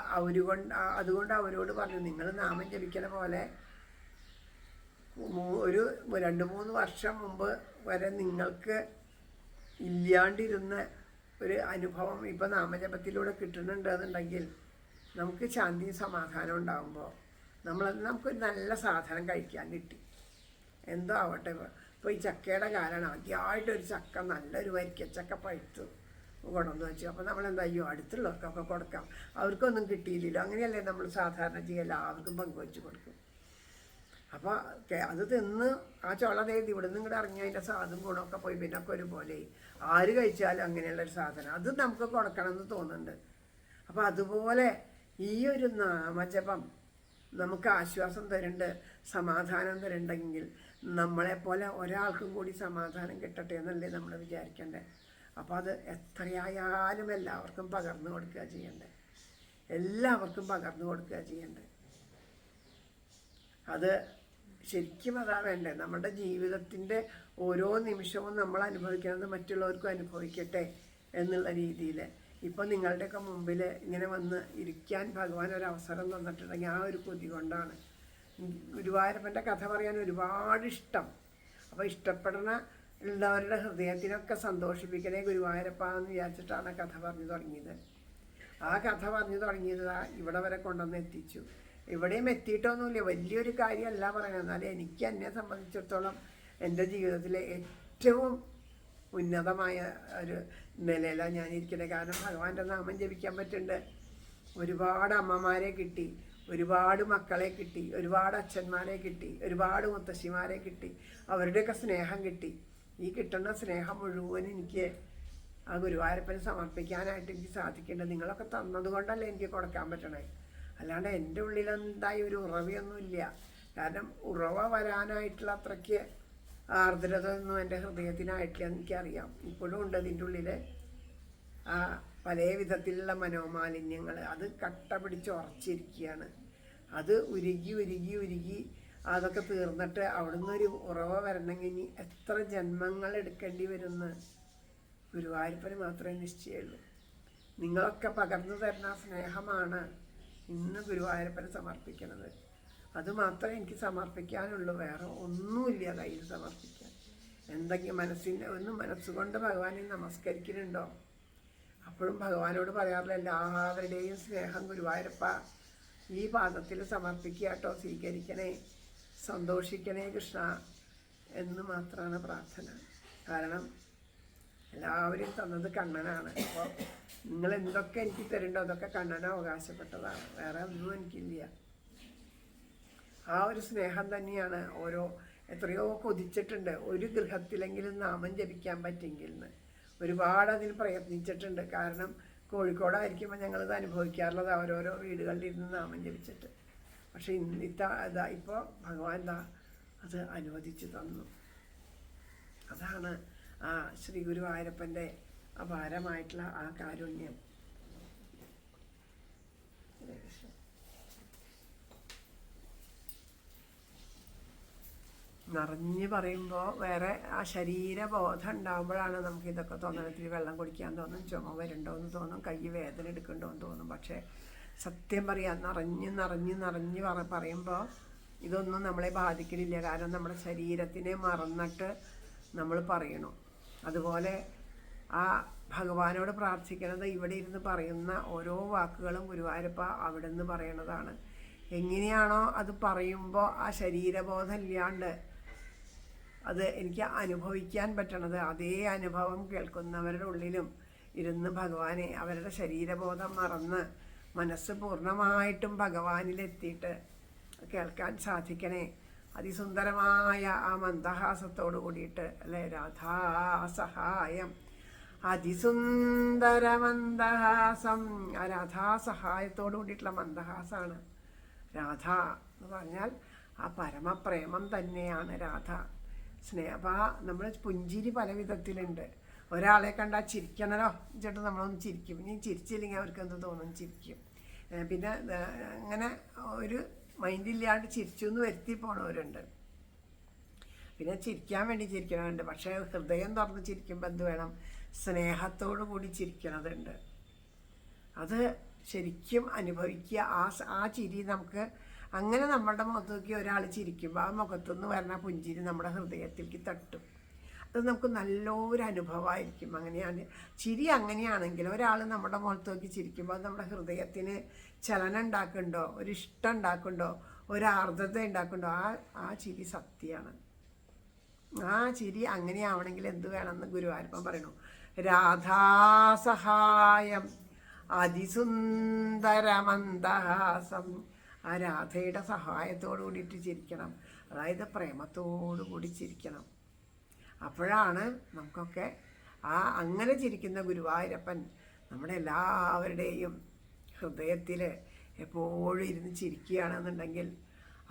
അതുകൊണ്ട് അവരോട് പറഞ്ഞു, നിങ്ങൾ നാമം ജപിക്കുന്ന പോലെ ഒരു 2-3 വർഷം മുമ്പ് വരെ നിങ്ങൾക്ക് ഇല്ലാണ്ടിരുന്ന ഒരു അനുഭവം ഇപ്പോൾ നാമജപത്തിലൂടെ കിട്ടുന്നുണ്ട് എന്നുണ്ടെങ്കിൽ നമുക്ക് ശാന്തിയും സമാധാനം ഉണ്ടാകുമ്പോൾ നമുക്കൊരു നല്ല സാധനം കഴിക്കാൻ കിട്ടി. എന്തോ ആവട്ടെ, ഇപ്പോൾ ഈ ചക്കയുടെ കാലമാണ്. ആദ്യമായിട്ടൊരു ചക്ക, നല്ലൊരു വരിക്കച്ചക്ക പഴുത്തു കൊണ്ടുവന്ന് വെച്ചു. അപ്പോൾ നമ്മളെന്താ, അയ്യോ അടുത്തുള്ളവർക്കൊക്കെ കൊടുക്കാം, അവർക്കൊന്നും കിട്ടിയില്ലല്ലോ. അങ്ങനെയല്ലേ നമ്മൾ സാധാരണ ചെയ്യുക, എല്ലാവർക്കും പങ്കുവെച്ച് കൊടുക്കും. അപ്പോൾ അത് തിന്ന് ആ ചുളതേത് ഇവിടെ നിന്ന് ഇങ്ങോട്ട് ഇറങ്ങി അതിൻ്റെ സാധനം ഗുണമൊക്കെ പോയി, പിന്നെ ഒക്കെ ഒരുപോലെ ആര് കഴിച്ചാലും അങ്ങനെയുള്ളൊരു സാധനം അത് നമുക്ക് കൊടുക്കണം എന്ന് തോന്നുന്നുണ്ട്. അപ്പോൾ അതുപോലെ ഈ ഒരു നാമജപം നമുക്ക് ആശ്വാസം തരുന്നുണ്ട്, സമാധാനം തരുന്നുണ്ടെങ്കിൽ നമ്മളെപ്പോലെ ഒരാൾക്കും കൂടി സമാധാനം കിട്ടട്ടെ എന്നല്ലേ നമ്മൾ വിചാരിക്കേണ്ടത്. അപ്പോൾ അത് എത്രയായാലും എല്ലാവർക്കും പകർന്നു കൊടുക്കുക ചെയ്യണ്ടേ, എല്ലാവർക്കും പകർന്നു കൊടുക്കുക ചെയ്യണ്ടേ. അത് ശരിക്കും അതാ വേണ്ടേ. നമ്മുടെ ജീവിതത്തിൻ്റെ ഓരോ നിമിഷവും നമ്മൾ അനുഭവിക്കുന്നത് മറ്റുള്ളവർക്കും അനുഭവിക്കട്ടെ എന്നുള്ള രീതിയിൽ. ഇപ്പം നിങ്ങളുടെയൊക്കെ മുമ്പിൽ ഇങ്ങനെ വന്ന് ഇരിക്കാൻ ഭഗവാൻ ഒരവസരം തന്നിട്ടുണ്ടെങ്കിൽ ആ ഒരു കൊതി കൊണ്ടാണ്. ഗുരുവായൂരപ്പൻ്റെ കഥ പറയാൻ ഒരുപാട് ഇഷ്ടം. അപ്പോൾ ഇഷ്ടപ്പെടുന്ന ഉള്ളവരുടെ ഹൃദയത്തിനൊക്കെ സന്തോഷിപ്പിക്കണേ ഗുരുവായൂരപ്പ എന്ന് വിചാരിച്ചിട്ടാണ് കഥ പറഞ്ഞു തുടങ്ങിയത്. ആ കഥ പറഞ്ഞു തുടങ്ങിയത് ഇവിടെ വരെ കൊണ്ടുവന്ന് എത്തിച്ചു. ഇവിടെയും എത്തിയിട്ടൊന്നുമില്ല, വലിയൊരു കാര്യമല്ല പറയുന്നത്. എന്നാലും എനിക്ക് എന്നെ സംബന്ധിച്ചിടത്തോളം എൻ്റെ ജീവിതത്തിലെ ഏറ്റവും ഉന്നതമായ ഒരു നിലയിലാണ് ഞാനിരിക്കുന്നത്. കാരണം ഭഗവാന്റെ നാമം ജപിക്കാൻ പറ്റുന്നുണ്ട്. ഒരുപാട് അമ്മമാരെ കിട്ടി, ഒരുപാട് മക്കളെ കിട്ടി, ഒരുപാട് അച്ഛന്മാരെ കിട്ടി, ഒരുപാട് മുത്തശ്ശിമാരെ കിട്ടി, അവരുടെയൊക്കെ സ്നേഹം കിട്ടി. ഈ കിട്ടുന്ന സ്നേഹം മുഴുവൻ എനിക്ക് ആ ഗുരുവായൂരപ്പന് സമർപ്പിക്കാനായിട്ട് എനിക്ക് സാധിക്കേണ്ടത്. നിങ്ങളൊക്കെ തന്നതുകൊണ്ടല്ലേ എനിക്ക് കൊടുക്കാൻ പറ്റണേ. അല്ലാണ്ട് എൻ്റെ ഉള്ളിൽ എന്തായി ഒരു ഉറവയൊന്നുമില്ല. കാരണം ഉറവ വരാനായിട്ടുള്ള അത്രയ്ക്ക് ആർദ്രത ഒന്നും എൻ്റെ ഹൃദയത്തിനായിട്ടില്ല എനിക്കറിയാം. ഇപ്പോഴും ഉണ്ട് അതിൻ്റെ ഉള്ളിൽ ആ പല വിധത്തിലുള്ള മനോമാലിന്യങ്ങൾ. അത് കട്ട പിടിച്ച് ഉറച്ചിരിക്കുകയാണ്. അത് ഉരുകി ഉരുകി ഉരുകി അതൊക്കെ തീർന്നിട്ട് അവിടുന്ന് ഒരു ഉറവ വരണമെങ്കിൽ ഇനി എത്ര ജന്മങ്ങൾ എടുക്കേണ്ടി വരുമെന്ന് ഗുരുവായൂരപ്പന് മാത്രമേ നിശ്ചയമുള്ളൂ. നിങ്ങളൊക്കെ പകർന്നു തരുന്ന സ്നേഹമാണ് ഇന്ന് ഗുരുവായൂരപ്പന് സമർപ്പിക്കുന്നത്. അതുമാത്രമേ എനിക്ക് സമർപ്പിക്കാനുള്ളൂ, വേറെ ഒന്നുമില്ല കയ്യിൽ സമർപ്പിക്കാൻ. എന്തെങ്കിലും മനസ്സുകൊണ്ട് ഭഗവാനെ നമസ്കരിക്കുന്നുണ്ടോ? അപ്പോഴും ഭഗവാനോട് പറയാറില്ല, എല്ലാവരുടെയും സ്നേഹം ഗുരുവായൂരപ്പ ഈ പാദത്തിൽ സമർപ്പിക്കുക കേട്ടോ, സ്വീകരിക്കണേ, സന്തോഷിക്കണേ കൃഷ്ണ എന്ന് മാത്രമാണ് പ്രാർത്ഥന. കാരണം എല്ലാവരും തന്നത് കണ്ണനാണ്. അപ്പോൾ നിങ്ങൾ എന്തൊക്കെ എനിക്ക് തരുന്നുണ്ടോ അതൊക്കെ കണ്ണന് അവകാശപ്പെട്ടതാണ്, വേറെ ഒന്നും എനിക്കില്ല. ആ ഒരു സ്നേഹം തന്നെയാണ് എത്രയോ കൊതിച്ചിട്ടുണ്ട് ഒരു ഗൃഹത്തിലെങ്കിലും നാമം ജപിക്കാൻ പറ്റെങ്കിൽ എന്ന്. ഒരുപാട് അതിന് പ്രയത്നിച്ചിട്ടുണ്ട്. കാരണം കോഴിക്കോടായിരിക്കുമ്പോൾ ഞങ്ങളിത് അനുഭവിക്കാറുള്ളത് ഓരോരോ വീടുകളിൽ ഇരുന്ന് നാമം ജപിച്ചിട്ട്. പക്ഷെ ഇപ്പോൾ ഭഗവാൻ അത് അനുവദിച്ചു തന്നു. അതാണ് ആ ശ്രീ ഗുരുവായൂരപ്പൻ്റെ അപാരമായിട്ടുള്ള ആ കാരുണ്യം. നിറഞ്ഞ് പറയുമ്പോൾ വേറെ ആ ശരീരബോധം ഉണ്ടാകുമ്പോഴാണ് നമുക്ക് ഇതൊക്കെ തോന്നുന്നത്. ഇത്തിരി വെള്ളം കുടിക്കാൻ തോന്നും, ചുമ വരണ്ടോയെന്ന് തോന്നും, കൈ വേദന എടുക്കണ്ടോയെന്ന് തോന്നും. പക്ഷേ സത്യം പറയാം, നിറഞ്ഞ് നിറഞ്ഞ് നിറഞ്ഞ് പറയുമ്പോൾ ഇതൊന്നും നമ്മളെ ബാധിക്കലില്ല. കാരണം നമ്മുടെ ശരീരത്തിനെ മറന്നിട്ട് നമ്മൾ പറയണു. അതുപോലെ ആ ഭഗവാനോട് പ്രാർത്ഥിക്കുന്നത് ഇവിടെ ഇരുന്ന് പറയുന്ന ഓരോ വാക്കുകളും ഗുരുവായൂരപ്പ അവിടെ നിന്ന് പറയണതാണ്. എങ്ങനെയാണോ അത് പറയുമ്പോൾ ആ ശരീരബോധം ഇല്ലാണ്ട് അത് എനിക്ക് അനുഭവിക്കാൻ പറ്റണത്, അതേ അനുഭവം കേൾക്കുന്നവരുടെ ഉള്ളിലും ഇരുന്ന് ഭഗവാനെ അവരുടെ ശരീരബോധം മറന്ന് മനസ്സ് പൂർണ്ണമായിട്ടും ഭഗവാനിലെത്തിയിട്ട് കേൾക്കാൻ സാധിക്കണേ. അതിസുന്ദരമായ ആ മന്ദഹാസത്തോടു കൂടിയിട്ട് അല്ലേ, രാധാസഹായം, അതിസുന്ദരമന്ദഹാസം. ആ രാധാസഹായത്തോടു കൂടിയിട്ടുള്ള മന്ദഹാസമാണ് രാധ എന്ന് പറഞ്ഞാൽ. ആ പരമപ്രേമം തന്നെയാണ് രാധ. അപ്പോൾ നമ്മൾ പുഞ്ചിരി പല വിധത്തിലുണ്ട്. ഒരാളെ കണ്ടാൽ ചിരിക്കണല്ലോ ചേട്ടാ, നമ്മളൊന്ന് ചിരിക്കും. ഇനി ചിരിച്ചില്ലെങ്കിൽ അവർക്ക് എന്ത് തോന്നും, ചിരിക്കും. പിന്നെ അങ്ങനെ ഒരു മൈൻഡില്ലാണ്ട് ചിരിച്ചു എന്ന് വരുത്തി പോണവരുണ്ട്. പിന്നെ ചിരിക്കാൻ വേണ്ടി ചിരിക്കണമുണ്ട്. പക്ഷേ ഹൃദയം തുറന്ന് ചിരിക്കുമ്പോൾ എന്ത് വേണം, സ്നേഹത്തോടു കൂടി ചിരിക്കണതുണ്ട്. അത് ശരിക്കും അനുഭവിക്കുക. ആ ചിരി നമുക്ക് അങ്ങനെ നമ്മളുടെ മുഖത്ത് നോക്കി ഒരാൾ ചിരിക്കുമ്പോൾ ആ മുഖത്തുനിന്ന് വരുന്ന പുഞ്ചിരി നമ്മുടെ ഹൃദയത്തിലേക്ക് തട്ടും. അത് നമുക്ക് നല്ലൊരു അനുഭവമായിരിക്കും. അങ്ങനെയാണ് ചിരി. അങ്ങനെയാണെങ്കിൽ ഒരാൾ നമ്മുടെ മുഖത്ത് നോക്കി ചിരിക്കുമ്പോൾ അത് നമ്മുടെ ഹൃദയത്തിന് ചലനം ഉണ്ടാക്കുന്നുണ്ടോ, ഒരു ഇഷ്ടം ഉണ്ടാക്കുന്നുണ്ടോ, ഒരു ആർദ്രത ഉണ്ടാക്കുന്നുണ്ടോ, ആ ചിരി സത്യമാണ്. ആ ചിരി അങ്ങനെയാവണമെങ്കിൽ എന്ത് വേണമെന്ന് ഗുരുവായൂരപ്പൻ പറയണു. രാധാസഹായം അതിസുന്ദരമന്ദഹാസം. ആ രാധയുടെ സഹായത്തോടു കൂടിയിട്ട് ചിരിക്കണം. അതായത് പ്രേമത്തോടു കൂടി ചിരിക്കണം. അപ്പോഴാണ് നമുക്കൊക്കെ അങ്ങനെ ചിരിക്കുന്ന ഗുരുവായൂരപ്പൻ നമ്മുടെ എല്ലാവരുടെയും ഹൃദയത്തിൽ എപ്പോഴും ഇരുന്ന് ചിരിക്കുകയാണെന്നുണ്ടെങ്കിൽ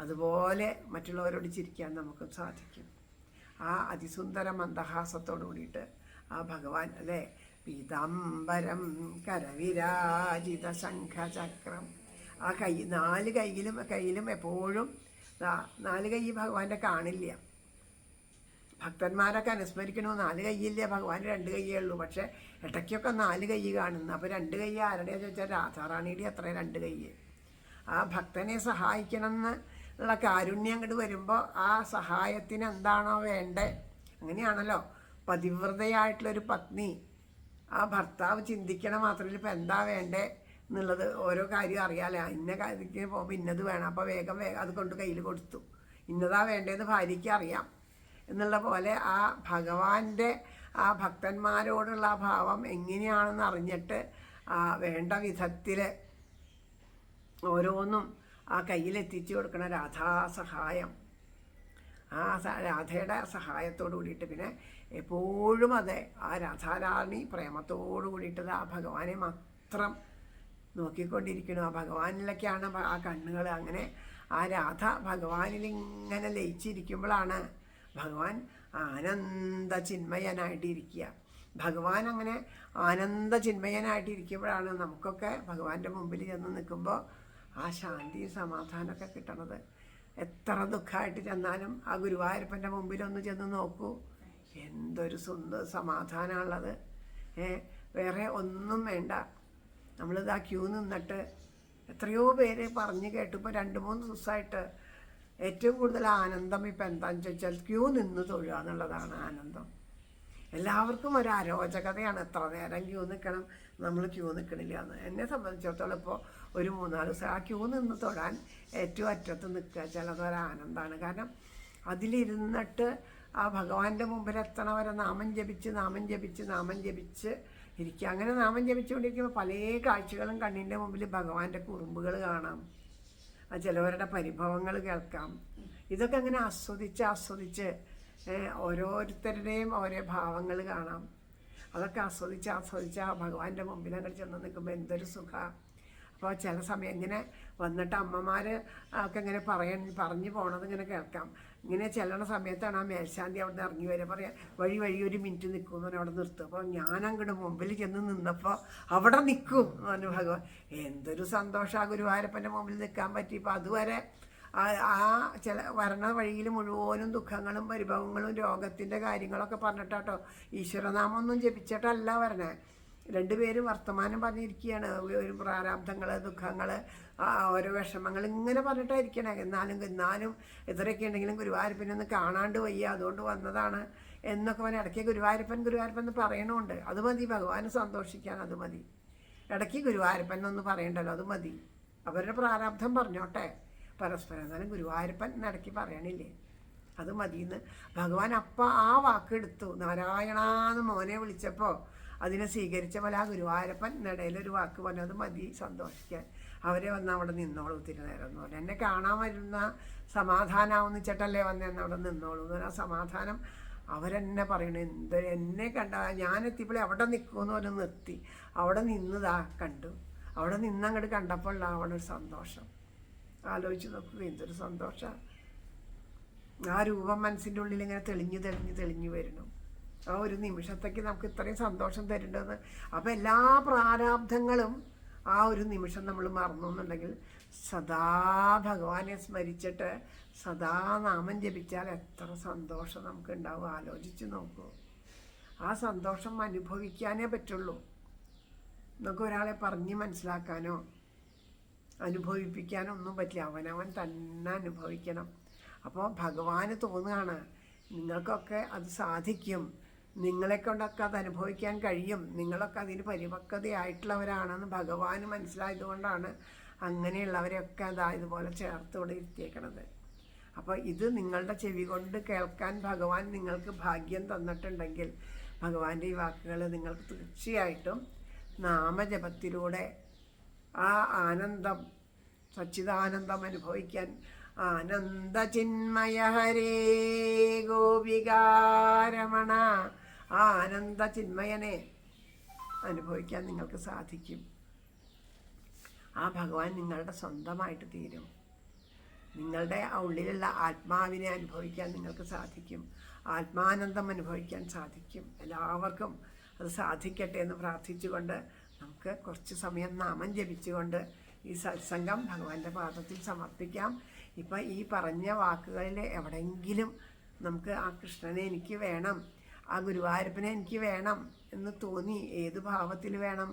അതുപോലെ മറ്റുള്ളവരോട് ചിരിക്കാൻ നമുക്ക് സാധിക്കും. ആ അതിസുന്ദര മന്ദഹാസത്തോടു കൂടിയിട്ട് ആ ഭഗവാൻ അല്ലേ, പീതാംബരം കരവിരാജിത ശംഖചക്രം. ആ നാല് കൈയിലും എപ്പോഴും 4 കൈ ഭഗവാന്റെ കാണില്ല. ഭക്തന്മാരൊക്കെ അനുസ്മരിക്കണോ 4 കൈയില്ല, ഭഗവാൻ 2 കൈയേ ഉള്ളൂ. പക്ഷെ ഇടയ്ക്കൊക്കെ 4 കൈ കാണുന്നു. അപ്പോൾ 2 കൈ ആരുടെയാന്ന് ചോദിച്ചാൽ രാധാറാണിയുടെ അത്ര 2 കൈ. ആ ഭക്തനെ സഹായിക്കണം എന്നുള്ള കാരുണ്യം അങ്ങോട്ട് വരുമ്പോൾ ആ സഹായത്തിന് എന്താണോ വേണ്ടേ, അങ്ങനെയാണല്ലോ പതിവ്രതയായിട്ടുള്ളൊരു പത്നി ആ ഭർത്താവ് ചിന്തിക്കണ മാത്രമല്ല ഇപ്പം എന്താ വേണ്ടേ എന്നുള്ളത് ഓരോ കാര്യം അറിയാലോ. ഇന്ന കാര്യത്തിന് പോകുമ്പോൾ ഇന്നത് വേണം, അപ്പോൾ വേഗം അത് കൊണ്ട് കയ്യിൽ കൊടുത്തു. ഇന്നതാ വേണ്ടതെന്ന് ഭാര്യയ്ക്ക് അറിയാം എന്നുള്ള പോലെ ആ ഭഗവാന്റെ ആ ഭക്തന്മാരോടുള്ള ആ ഭാവം എങ്ങനെയാണെന്ന് അറിഞ്ഞിട്ട് വേണ്ട വിധത്തിൽ ഓരോന്നും ആ കയ്യിലെത്തിച്ചു കൊടുക്കണ രാധാസഹായം. ആ രാധയുടെ സഹായത്തോടു കൂടിയിട്ട് പിന്നെ എപ്പോഴും അതെ ആ രാധാരാണി പ്രേമത്തോടു കൂടിയിട്ട് ആ ഭഗവാനെ മാത്രം നോക്കിക്കൊണ്ടിരിക്കണം. ആ ഭഗവാനിലൊക്കെയാണ് ആ കണ്ണുകൾ. അങ്ങനെ ആ രാധ ഭഗവാനിലിങ്ങനെ ലയിച്ചിരിക്കുമ്പോഴാണ് ഭഗവാൻ ആനന്ദ ചിന്മയനായിട്ടിരിക്കുക. ഭഗവാൻ അങ്ങനെ ആനന്ദ ചിന്മയനായിട്ടിരിക്കുമ്പോഴാണ് നമുക്കൊക്കെ ഭഗവാന്റെ മുമ്പിൽ ചെന്ന് നിൽക്കുമ്പോൾ ആ ശാന്തിയും സമാധാനമൊക്കെ കിട്ടണത്. എത്ര ദുഃഖമായിട്ട് ചെന്നാലും ആ ഗുരുവായൂരപ്പൻ്റെ മുമ്പിലൊന്ന് ചെന്ന് നോക്കൂ, എന്തൊരു സമാധാനമുള്ളത്. വേറെ ഒന്നും വേണ്ട. നമ്മളിത് ആ ക്യൂ നിന്നിട്ട് എത്രയോ പേര് പറഞ്ഞു കേട്ടു. ഇപ്പോൾ 2-3 ദിവസമായിട്ട് ഏറ്റവും കൂടുതൽ ആനന്ദം ഇപ്പം എന്താണെന്ന് ചോദിച്ചാൽ ക്യൂ നിന്ന് തൊഴുക എന്നുള്ളതാണ് ആനന്ദം. എല്ലാവർക്കും ഒരു അരോചകതയാണ്, എത്ര നേരം ക്യൂ നിൽക്കണം, നമ്മൾ ക്യൂ നിൽക്കണില്ല എന്ന്. എന്നെ സംബന്ധിച്ചിടത്തോളം ഇപ്പോൾ ഒരു 4 ദിവസം ആ ക്യൂ നിന്ന് തൊഴാൻ ഏറ്റവും അറ്റത്ത് നിൽക്കുക ചിലതൊരാനന്ദമാണ്. കാരണം അതിലിരുന്നിട്ട് ആ ഭഗവാന്റെ മുമ്പിൽ എത്തണവരെ നാമം ജപിച്ച് ഇരിക്കുക. അങ്ങനെ നാമം ജപിച്ചുകൊണ്ടിരിക്കുമ്പോൾ പല കാഴ്ചകളും കണ്ണിൻ്റെ മുമ്പിൽ ഭഗവാന്റെ കുറുമ്പുകൾ കാണാം, ചിലവരുടെ പരിഭവങ്ങൾ കേൾക്കാം. ഇതൊക്കെ അങ്ങനെ ആസ്വദിച്ച് ഓരോരുത്തരുടെയും ഓരോ ഭാവങ്ങൾ കാണാം. അതൊക്കെ ആസ്വദിച്ച് ആ ഭഗവാന്റെ മുമ്പിൽ അങ്ങോട്ട് ചെന്ന് നിൽക്കുമ്പോൾ എന്തൊരു സുഖമാണ്. അപ്പോൾ ചില സമയം ഇങ്ങനെ വന്നിട്ട് അമ്മമാർ ഒക്കെ ഇങ്ങനെ പറഞ്ഞു പോണത് ഇങ്ങനെ കേൾക്കാം. ഇങ്ങനെ ചെല്ലണ സമയത്താണ് ആ മേൽശാന്തി അവിടെ നിന്ന് ഇറങ്ങി വരിക, പറയാം വഴി 1 മിനിറ്റ് നിൽക്കുമെന്ന് പറഞ്ഞാൽ അവിടെ നിർത്തും. അപ്പോൾ ഞാൻ അങ്ങോട്ട് മുമ്പിൽ ചെന്ന് നിന്നപ്പോൾ അവിടെ നിൽക്കും എന്ന് പറഞ്ഞു ഭഗവാൻ. എന്തൊരു സന്തോഷം ആ ഗുരുവായൂരപ്പൻ്റെ മുമ്പിൽ നിൽക്കാൻ പറ്റിയപ്പോൾ. അതുവരെ ആ ചില വരണ വഴിയിൽ മുഴുവനും ദുഃഖങ്ങളും പരിഭവങ്ങളും രോഗത്തിൻ്റെ കാര്യങ്ങളൊക്കെ പറഞ്ഞിട്ടാട്ടോ, ഈശ്വരനാമൊന്നും ജപിച്ചിട്ടല്ല വരണേ. 2 പേരും വർത്തമാനം പറഞ്ഞിരിക്കുകയാണ്. ഒരു പ്രാരാബ്ധങ്ങൾ, ദുഃഖങ്ങൾ, ഓരോ വിഷമങ്ങൾ ഇങ്ങനെ പറഞ്ഞിട്ടായിരിക്കണേ. എന്നാലും എത്രയൊക്കെ ഉണ്ടെങ്കിലും ഗുരുവായൂരപ്പനെ ഒന്ന് കാണാണ്ട് വയ്യ, അതുകൊണ്ട് വന്നതാണ് എന്നൊക്കെ പറഞ്ഞാൽ ഇടയ്ക്ക് ഗുരുവായൂരപ്പൻ എന്ന് പറയണമുണ്ട്. അത് മതി ഭഗവാന് സന്തോഷിക്കാൻ, അത് മതി. ഇടയ്ക്ക് ഗുരുവായൂരപ്പൻ എന്നൊന്ന് പറയണ്ടല്ലോ, അത് മതി. അവരുടെ പ്രാരാബ്ധം പറഞ്ഞോട്ടെ പരസ്പരം. എന്നാലും ഗുരുവായൂരപ്പൻ ഇടയ്ക്ക് പറയണില്ലേ, അത് മതിയെന്ന് ഭഗവാൻ അപ്പം ആ വാക്കെടുത്തു. നാരായണാന്ന് മോനെ വിളിച്ചപ്പോൾ അതിനെ സ്വീകരിച്ച പോലെ ആ ഗുരുവായൂരപ്പൻ ഇടയിലൊരു വാക്ക് പറഞ്ഞു, അത് മതി സന്തോഷിക്കാൻ. അവരെ വന്ന് അവിടെ നിന്നോളൂ ഒത്തിരി നേരം എന്ന് പറഞ്ഞു. എന്നെ കാണാൻ വരുന്ന സമാധാനമാവുന്നിച്ചിട്ടല്ലേ വന്നെന്ന് അവിടെ നിന്നോളൂ എന്ന് പറഞ്ഞാൽ ആ സമാധാനം അവരെന്നെ പറയണു. എന്നെ കണ്ട ഞാനെത്തിയപ്പോഴേ അവിടെ നിൽക്കുമെന്ന് പറഞ്ഞ് നിർത്തി. അവിടെ നിന്നതാ കണ്ടു. അവിടെ നിന്നങ്ങോട്ട് കണ്ടപ്പോൾ അവിടെ ഒരു സന്തോഷം. ആലോചിച്ച് നോക്കുക, എന്തൊരു സന്തോഷം. ആ രൂപം മനസ്സിൻ്റെ ഉള്ളിൽ ഇങ്ങനെ തെളിഞ്ഞു വരുന്നു. ആ ഒരു നിമിഷത്തേക്ക് നമുക്ക് ഇത്രയും സന്തോഷം തരേണ്ടത്. അപ്പം എല്ലാ പ്രാരാബ്ധങ്ങളും ആ ഒരു നിമിഷം നമ്മൾ മറന്നു എന്നുണ്ടെങ്കിൽ സദാ ഭഗവാനെ സ്മരിച്ചിട്ട് സദാ നാമം ജപിച്ചാൽ എത്ര സന്തോഷം നമുക്ക് ഉണ്ടാവും. ആലോചിച്ച് നോക്കൂ. ആ സന്തോഷം അനുഭവിക്കാനേ പറ്റുള്ളൂ. നമുക്ക് ഒരാളെ പറഞ്ഞ് മനസ്സിലാക്കാനോ അനുഭവിപ്പിക്കാനോ ഒന്നും പറ്റില്ല. അവനവൻ തന്നെ അനുഭവിക്കണം. അപ്പോൾ ഭഗവാന് തോന്നുകയാണ് നിങ്ങൾക്കൊക്കെ അത് സാധിക്കും, നിങ്ങളെ കൊണ്ടൊക്കെ അത് അനുഭവിക്കാൻ കഴിയും, നിങ്ങളൊക്കെ അതിന് പരിപക്വതയായിട്ടുള്ളവരാണെന്ന് ഭഗവാന് മനസ്സിലായതുകൊണ്ടാണ് അങ്ങനെയുള്ളവരെയൊക്കെ ഇതുപോലെ ചേർത്തോടെ ഇരുത്തിയേക്കണത്. അപ്പോൾ ഇത് നിങ്ങളുടെ ചെവി കൊണ്ട് കേൾക്കാൻ ഭഗവാൻ നിങ്ങൾക്ക് ഭാഗ്യം തന്നിട്ടുണ്ടെങ്കിൽ ഭഗവാന്റെ ഈ വാക്കുകൾ നിങ്ങൾക്ക് തീർച്ചയായിട്ടും നാമജപത്തിലൂടെ ആ ആനന്ദം, സച്ചിദാനന്ദം അനുഭവിക്കാൻ, ആനന്ദ ചിന്മയ ഹരേ ഗോപികാരമണ, ആ ആനന്ദ ചിന്മയനെ അനുഭവിക്കാൻ നിങ്ങൾക്ക് സാധിക്കും. ആ ഭഗവാൻ നിങ്ങളുടെ സ്വന്തമായിട്ട് തീരും. നിങ്ങളുടെ ഉള്ളിലുള്ള ആത്മാവിനെ അനുഭവിക്കാൻ നിങ്ങൾക്ക് സാധിക്കും. ആത്മാനന്ദം അനുഭവിക്കാൻ സാധിക്കും. എല്ലാവർക്കും അത് സാധിക്കട്ടെ എന്ന് പ്രാർത്ഥിച്ചുകൊണ്ട് നമുക്ക് കുറച്ച് സമയം നാമം ജപിച്ചുകൊണ്ട് ഈ സത്സംഗം ഭഗവാന്റെ പാദത്തിൽ സമർപ്പിക്കാം. ഇപ്പം ഈ പറഞ്ഞ വാക്കുകളിൽ എവിടെയെങ്കിലും നമുക്ക് ആ കൃഷ്ണനെ എനിക്ക് വേണം, ആ ഗുരുവായൂരപ്പനെ എനിക്ക് വേണം എന്ന് തോന്നി, ഏത് ഭാവത്തിൽ വേണം?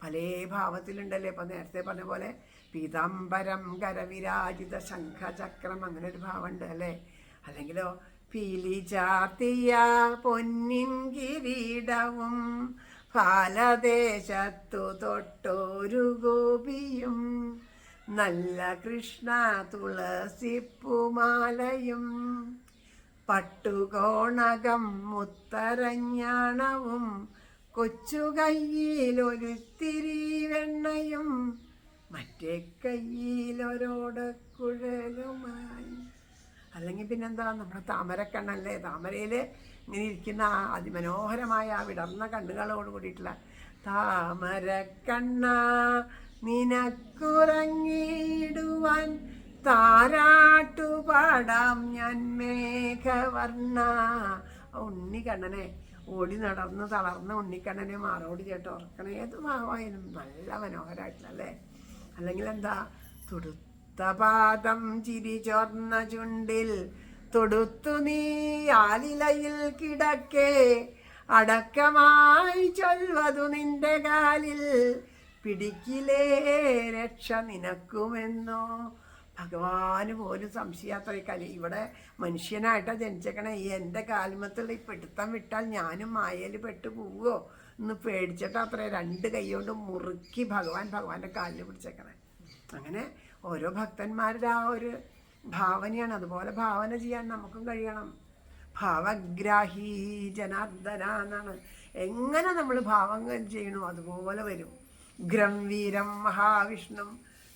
പല ഭാവത്തിലുണ്ടല്ലേ. ഇപ്പം നേരത്തെ പറഞ്ഞ പോലെ പീതാംബരം കരവിരാജിത ശംഖചക്രം, അങ്ങനെ ഒരു ഭാവമുണ്ട് അല്ലേ. അല്ലെങ്കിലോ പീലി ചാർത്തിയ പൊന്നിൻ കിരീടവും ഫാലദേശത്തു തൊട്ടൊരു ഗോപിയും നല്ല കൃഷ്ണ തുളസിപ്പുമാലയും പട്ടുകോണകം മുത്തരഞ്ഞാണവും കൊച്ചു കയ്യിലൊരുത്തിരി വെണ്ണയും മറ്റേ കയ്യിലൊരോടക്കുഴലുമായി. അല്ലെങ്കിൽ പിന്നെന്താ, നമ്മുടെ താമരക്കണ്ണല്ലേ, താമരയിൽ ഇങ്ങനെ ഇരിക്കുന്ന ആ അതിമനോഹരമായ ആ വിടർന്ന കണ്ണുകളോട് കൂടിയിട്ടുള്ള താമരക്കണ്ണ നിനക്കുറങ്ങിടുവാൻ താരാട്ടുപാടാം ഞാൻ മേഘവർണ്ണ. ഉണ്ണിക്കണ്ണനെ, ഓടി നടന്ന് തളർന്ന ഉണ്ണിക്കണ്ണനെ മാറോടി ചേട്ട് ഉറക്കണ ഏത് ഭാവമായാലും നല്ല മനോഹരമായിട്ടല്ലേ. അല്ലെങ്കിൽ എന്താ, തുടുത്ത പാദം ചിരി ചോർന്ന ചുണ്ടിൽ തൊടുത്തു നീ ആലിലയിൽ കിടക്കേ അടക്കമായി ചൊൽവതു നിന്റെ കാലിൽ പിടിക്കിലേ രക്ഷ നിനക്കുമെന്നോ. ഭഗവാന് പോലും സംശയാത്ര കലി ഇവിടെ മനുഷ്യനായിട്ടാണ് ജനിച്ചേക്കണേ. ഈ എൻ്റെ കാൽമത്തുള്ള ഈ പിടുത്തം വിട്ടാൽ ഞാനും മായയിൽ പെട്ടു പോവുമോ എന്ന് പേടിച്ചിട്ട് അത്ര രണ്ട് കൈ കൊണ്ട് മുറുക്കി ഭഗവാന്റെ കാലിൽ പിടിച്ചേക്കണേ. അങ്ങനെ ഓരോ ഭക്തന്മാരുടെ ആ ഒരു ഭാവനയാണ്. അതുപോലെ ഭാവന ചെയ്യാൻ നമുക്കും കഴിയണം. ഭാവഗ്രാഹി ജനാർദ്ദന എന്നാണ്. എങ്ങനെ നമ്മൾ ഭാവങ്ങൾ ചെയ്യണോ അതുപോലെ വരും. ഗ്രം വീരം മഹാവിഷ്ണു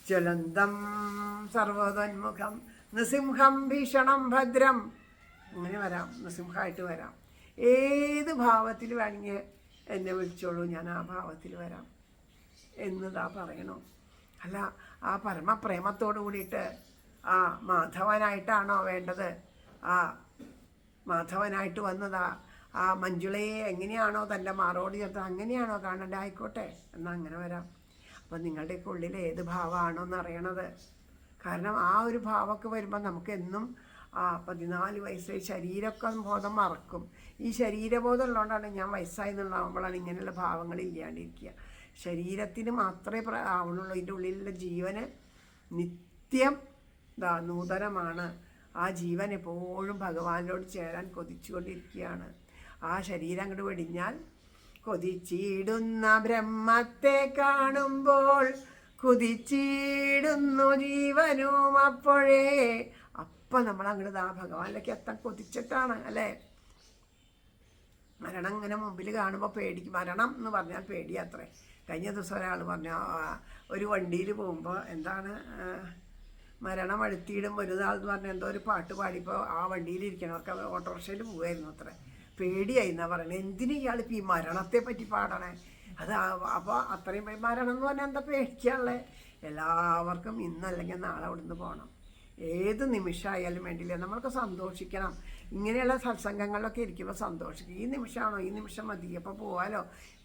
ജ്വലന്തം സർവതോന്മുഖം നൃസിംഹം ഭീഷണം ഭദ്രം. അങ്ങനെ വരാം, നൃസിംഹമായിട്ട് വരാം. ഏത് ഭാവത്തിൽ വേണമെങ്കിൽ എന്നെ വിളിച്ചോളൂ, ഞാൻ ആ ഭാവത്തിൽ വരാം എന്നതാ പറയണോ. അല്ല, ആ പരമപ്രേമത്തോടു കൂടിയിട്ട് ആ മാധവനായിട്ടാണോ വേണ്ടത്? ആ മാധവനായിട്ട് വന്നതാ ആ മഞ്ജുളയെ എങ്ങനെയാണോ തൻ്റെ മാറോട് ചേർത്ത് അങ്ങനെയാണോ കാണേണ്ടത്? ആയിക്കോട്ടെ, എന്നാൽ അങ്ങനെ വരാം. അപ്പം നിങ്ങളുടെയൊക്കെ ഉള്ളിൽ ഏത് ഭാവമാണോ എന്ന് അറിയണത്. കാരണം ആ ഒരു ഭാവമൊക്കെ വരുമ്പോൾ നമുക്ക് എന്നും 14 വയസ്സായി ശരീരമൊക്കെ ബോധം മറക്കും. ഈ ശരീരബോധം ഉള്ളതുകൊണ്ടാണ് ഞാൻ വയസ്സായി എന്നുള്ളതാകുമ്പോഴാണ് ഇങ്ങനെയുള്ള ഭാവങ്ങൾ ഇല്ലാണ്ടിരിക്കുക. ശരീരത്തിന് മാത്രമേ ആവണുള്ളൂ. ഇതിൻ്റെ ഉള്ളിലുള്ള ജീവന് നിത്യം നൂതനമാണ്. ആ ജീവൻ എപ്പോഴും ഭഗവാനോട് ചേരാൻ കൊതിച്ചുകൊണ്ടിരിക്കുകയാണ്. ആ ശരീരം അങ്ങോട്ട് വെടിഞ്ഞാൽ കൊതിച്ചിടുന്ന ബ്രഹ്മത്തെ കാണുമ്പോൾ കുതിച്ചിടുന്നു ജീവനും അപ്പോഴേ. അപ്പം നമ്മൾ അങ്ങോട്ട് ആ ഭഗവാനിലേക്ക് എത്താൻ കൊതിച്ചിട്ടാണ് അല്ലേ. മരണം ഇങ്ങനെ മുമ്പിൽ കാണുമ്പോൾ പേടിക്കും. മരണം എന്ന് പറഞ്ഞാൽ പേടിയാത്രേ. കഴിഞ്ഞ ദിവസം ഒരാൾ പറഞ്ഞു, ഒരു വണ്ടിയിൽ പോകുമ്പോൾ എന്താണ് മരണം അടുത്തിയിടും ഒരുതാൾ എന്ന് പറഞ്ഞാൽ എന്തോ ഒരു പാട്ട് പാടിയപ്പോൾ ആ വണ്ടിയിലിരിക്കണവർക്ക് ഓട്ടോറിക്ഷയിൽ പോകുമായിരുന്നു അത്ര. പേടിയായി എന്നാ പറയണേ. എന്തിനു ഇയാളിപ്പോൾ ഈ മരണത്തെ പറ്റി പാടണേ? അത് അപ്പോൾ അത്രയും മരണം എന്ന് പറഞ്ഞാൽ എന്താ പേടിക്കാനുള്ളത്? എല്ലാവർക്കും ഇന്നല്ലെങ്കിൽ നാളെ അവിടുന്ന് പോകണം. ഏത് നിമിഷമായാലും വേണ്ടില്ല, നമ്മൾക്ക് സന്തോഷിക്കണം. ഇങ്ങനെയുള്ള സത്സംഗങ്ങളിലൊക്കെ ഇരിക്കുമ്പോൾ സന്തോഷിക്കും. ഈ നിമിഷമാണോ, ഈ നിമിഷം മതി, അപ്പോൾ പോവാലോ.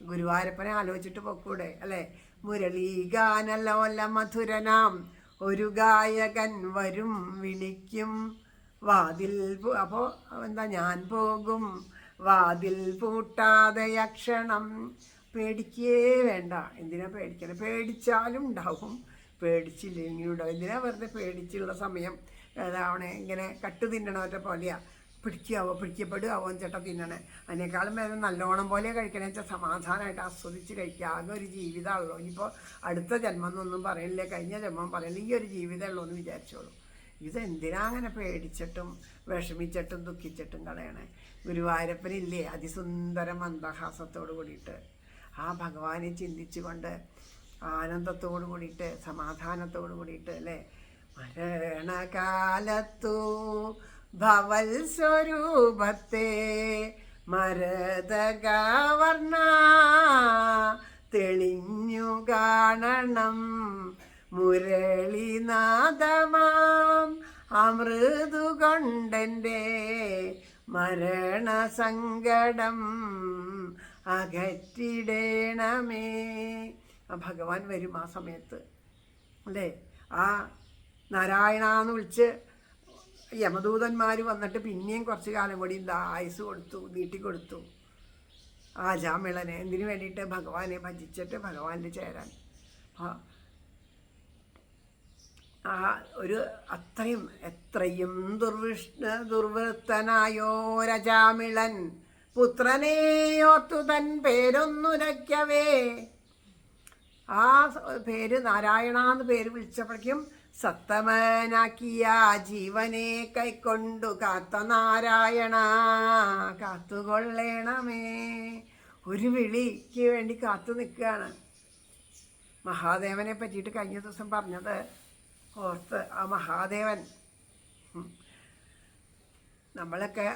ഗുരുവായൂരപ്പനെ ആലോചിച്ചിട്ട് പൊക്കൂടെ അല്ലേ. മുരളീഗാനലോല മധുരനാം ഒരു ഗായകൻ വരും വിളിക്കും വാതിൽ. അപ്പോൾ എന്താ, ഞാൻ പോകും വാതിൽ പൂട്ടാതെ യക്ഷണം. പേടിക്കേ വേണ്ട. എന്തിനാ പേടിക്കണം? പേടിച്ചാലും ഉണ്ടാവും, പേടിച്ചില്ലെങ്കിലും ഉണ്ടാവും. എന്തിനാ വെറുതെ പേടിച്ചുള്ള സമയം ഏതാവണേ? ഇങ്ങനെ കട്ട് തിന്നണവരുടെ പോലെയാ. പിടിക്കപ്പെടുകയാവോ ചേട്ടാ തിന്നണേ. അതിനേക്കാളും വേദന നല്ലോണം പോലെ കഴിക്കണേ വെച്ചാൽ സമാധാനമായിട്ട് ആസ്വദിച്ച് കഴിക്കുക. ആകെ ഒരു ജീവിതമുള്ളൂ. ഇനിയിപ്പോൾ അടുത്ത ജന്മം എന്നൊന്നും പറയില്ലേ, കഴിഞ്ഞ ജന്മം പറയില്ല, ഈ ഒരു ജീവിതമുള്ളൂ എന്ന് വിചാരിച്ചോളൂ. ഇതെന്തിനാ അങ്ങനെ പേടിച്ചിട്ടും വിഷമിച്ചിട്ടും ദുഃഖിച്ചിട്ടും കളയണേ? ഗുരുവായൂരപ്പനില്ലേ അതിസുന്ദര മന്ദഹാസത്തോട് കൂടിയിട്ട് ആ ഭഗവാനെ ചിന്തിച്ചുകൊണ്ട് ആനന്ദത്തോടു കൂടിയിട്ട് സമാധാനത്തോടു കൂടിയിട്ട് അല്ലേ, മരണകാലത്തു ഭവൽ സ്വരൂപത്തെ മരതകവർണ തെളിഞ്ഞു കാണണം. മുരളിനാദമാം അമൃതു കൊണ്ടെൻ്റെ മരണസങ്കടം അകറ്റിടേണമേ. ആ ഭഗവാൻ വരും ആ സമയത്ത് അല്ലേ. ആ നാരായണാന്ന് വിളിച്ച് യമദൂതന്മാർ വന്നിട്ട് പിന്നെയും കുറച്ച് കാലം കൂടി ആയുസ് കൊടുത്തു, നീട്ടിക്കൊടുത്തു ആജാമിളനെ. എന്തിനു വേണ്ടിയിട്ട്? ഭഗവാനെ ഭജിച്ചിട്ട് ഭഗവാനിൽ ചേരാൻ. ഒരു എത്രയും ദുർവൃത്തനായോരജാമിളൻ പുത്രനെയോർത്തു തൻ പേരൊന്നുരയ്ക്കവേ. ആ പേര് നാരായണാന്ന് പേര് വിളിച്ചപ്പോഴേക്കും സത്തമനാക്കിയ ജീവനെ കൈക്കൊണ്ടു കാത്ത നാരായണ കാത്തുകൊള്ളേണമേ. ഒരു വിളിക്ക് വേണ്ടി കാത്തു നിൽക്കുകയാണ്. മഹാദേവനെ പറ്റിയിട്ട് കഴിഞ്ഞ ദിവസം പറഞ്ഞത് ഓർത്ത്. ആ മഹാദേവൻ നമ്മളൊക്കെ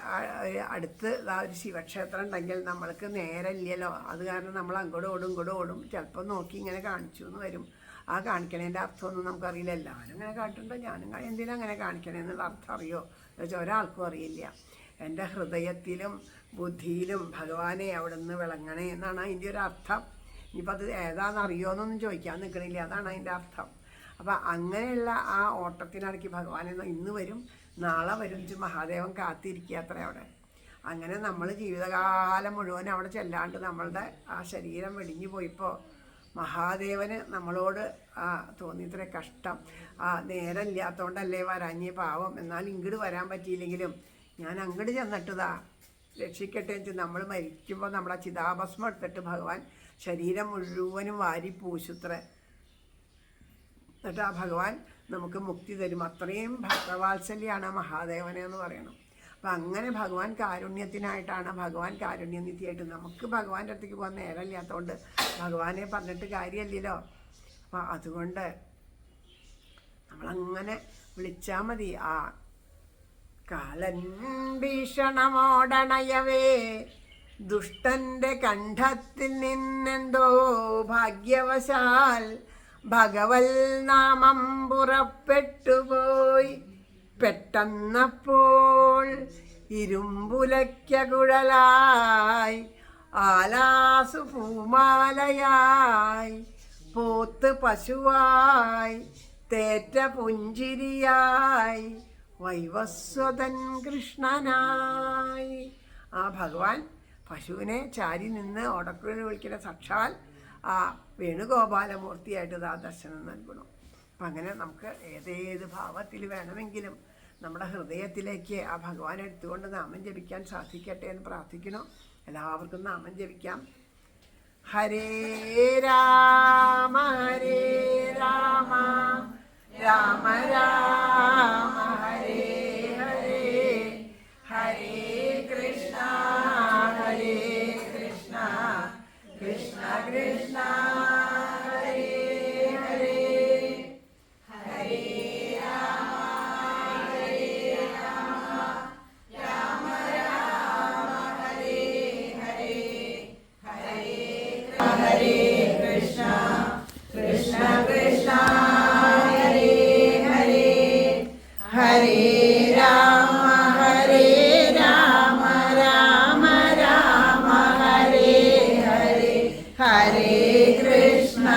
അടുത്ത് ഒരു ശിവക്ഷേത്രം ഉണ്ടെങ്കിൽ നമ്മൾക്ക് നേരമില്ലല്ലോ. അത് കാരണം നമ്മൾ അങ്ങോട്ട് ഓടും ഇങ്ങോട്ട് ഓടും. ചിലപ്പോൾ നോക്കി ഇങ്ങനെ കാണിച്ചു എന്ന് വരും. ആ കാണിക്കണേൻ്റെ അർത്ഥമൊന്നും നമുക്കറിയില്ല. എല്ലാവരും അങ്ങനെ കാട്ടുണ്ടോ, ഞാനും എന്തിനാ അങ്ങനെ കാണിക്കണേന്നുള്ള അർത്ഥം അറിയോ എന്ന് വെച്ചാൽ ഒരാൾക്കും അറിയില്ല. എൻ്റെ ഹൃദയത്തിലും ബുദ്ധിയിലും ഭഗവാനെ അവിടെ നിന്ന് വിളങ്ങണേ എന്നാണ് അതിൻ്റെ ഒരു അർത്ഥം. ഇനിയിപ്പോൾ അത് ഏതാണെന്നറിയോന്നൊന്നും ചോദിക്കാൻ നിൽക്കണില്ല, അതാണ് അതിൻ്റെ അർത്ഥം. അപ്പം അങ്ങനെയുള്ള ആ ഓട്ടത്തിനിടയ്ക്ക് ഭഗവാനെ ഇന്ന് വരും നാളെ വരും മഹാദേവൻ കാത്തിരിക്കുക അത്ര അവിടെ. അങ്ങനെ നമ്മൾ ജീവിതകാലം മുഴുവൻ അവിടെ ചെല്ലാണ്ട് നമ്മളുടെ ആ ശരീരം വെടിഞ്ഞു പോയിപ്പോൾ മഹാദേവന് നമ്മളോട് തോന്നിയിത്ര കഷ്ടം. നേരമില്ലാത്തതുകൊണ്ടല്ലേ വരാഞ്ഞ് പാവം. എന്നാൽ ഇങ്ങോട്ട് വരാൻ പറ്റിയില്ലെങ്കിലും ഞാൻ അങ്ങോട്ട് ചെന്നിട്ടതാ രക്ഷിക്കട്ടെ എന്ന് വെച്ചാൽ നമ്മൾ മരിക്കുമ്പോൾ നമ്മുടെ ചിതാഭസ്മം എടുത്തിട്ട് ഭഗവാൻ ശരീരം മുഴുവനും വാരി പൂശുത്രേ. എന്നിട്ട് ആ ഭഗവാൻ നമുക്ക് മുക്തി തരും. അത്രയും ഭക്തവാത്സല്യമാണ് മഹാദേവനെ എന്ന് പറയണം. അപ്പം അങ്ങനെ ഭഗവാൻ കാരുണ്യത്തിനായിട്ടാണ്, ഭഗവാൻ കാരുണ്യനിധിയായിട്ട്. നമുക്ക് ഭഗവാന്റെ അടുത്തേക്ക് പോകാൻ നേരമില്ലാത്തതുകൊണ്ട് ഭഗവാനെ പറഞ്ഞിട്ട് കാര്യമല്ലല്ലോ. അപ്പം അതുകൊണ്ട് നമ്മളങ്ങനെ വിളിച്ചാൽ മതി. ആ കാലൻ ഭീഷണമോടണയവേ ദുഷ്ടന്റെ കണ്ഠത്തിൽ നിന്നെന്തോ ഭാഗ്യവശാൽ ഭഗവൽ നാമം പുറപ്പെട്ടുപോയി. പെട്ടെന്നപ്പോൾ ഇരുമ്പുലയ്ക്ക കുഴലായി ആലാസു പൂമാലയായി പോത്ത് പശുവായി തേറ്റ പുഞ്ചിരിയായി വൈവസ്വതൻ കൃഷ്ണനായി. ആ ഭഗവാൻ പശുവിനെ ചാരി നിന്ന് ഓടക്കുഴൽ വിളിക്കുന്ന സാക്ഷാൽ ആ വേണുഗോപാലമൂർത്തിയായിട്ട് ആ ദർശനം നൽകണം. അപ്പം അങ്ങനെ നമുക്ക് ഏതേത് ഭാവത്തിൽ വേണമെങ്കിലും നമ്മുടെ ഹൃദയത്തിലേക്ക് ആ ഭഗവാനെ എടുത്തുകൊണ്ട് നാമം ജപിക്കാൻ സാധിക്കട്ടെ എന്ന് പ്രാർത്ഥിക്കണം. എല്ലാവർക്കും നാമം ജപിക്കാം. ഹരേ രാമ രാമ രാമ ഹരേ ഹരേ, ഹരേ കൃഷ്ണ കൃഷ്ണ കൃഷ്ണ ഹരേ ഹരേ, ഹരേ രാമ രാമ ഹരേ ഹരേ, ഹരേ കൃഷ്ണ കൃഷ്ണ കൃഷ്ണ ഹരേ ഹരേ, ഹരേ രാമ രാമ രാമ ഹരേ ഹരേ, ഹരേ കൃഷ്ണ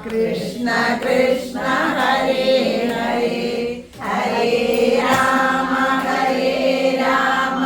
കൃഷ്ണ കൃഷ്ണ ഹരേ ഹരേ, ഹരേ രാമ രാമ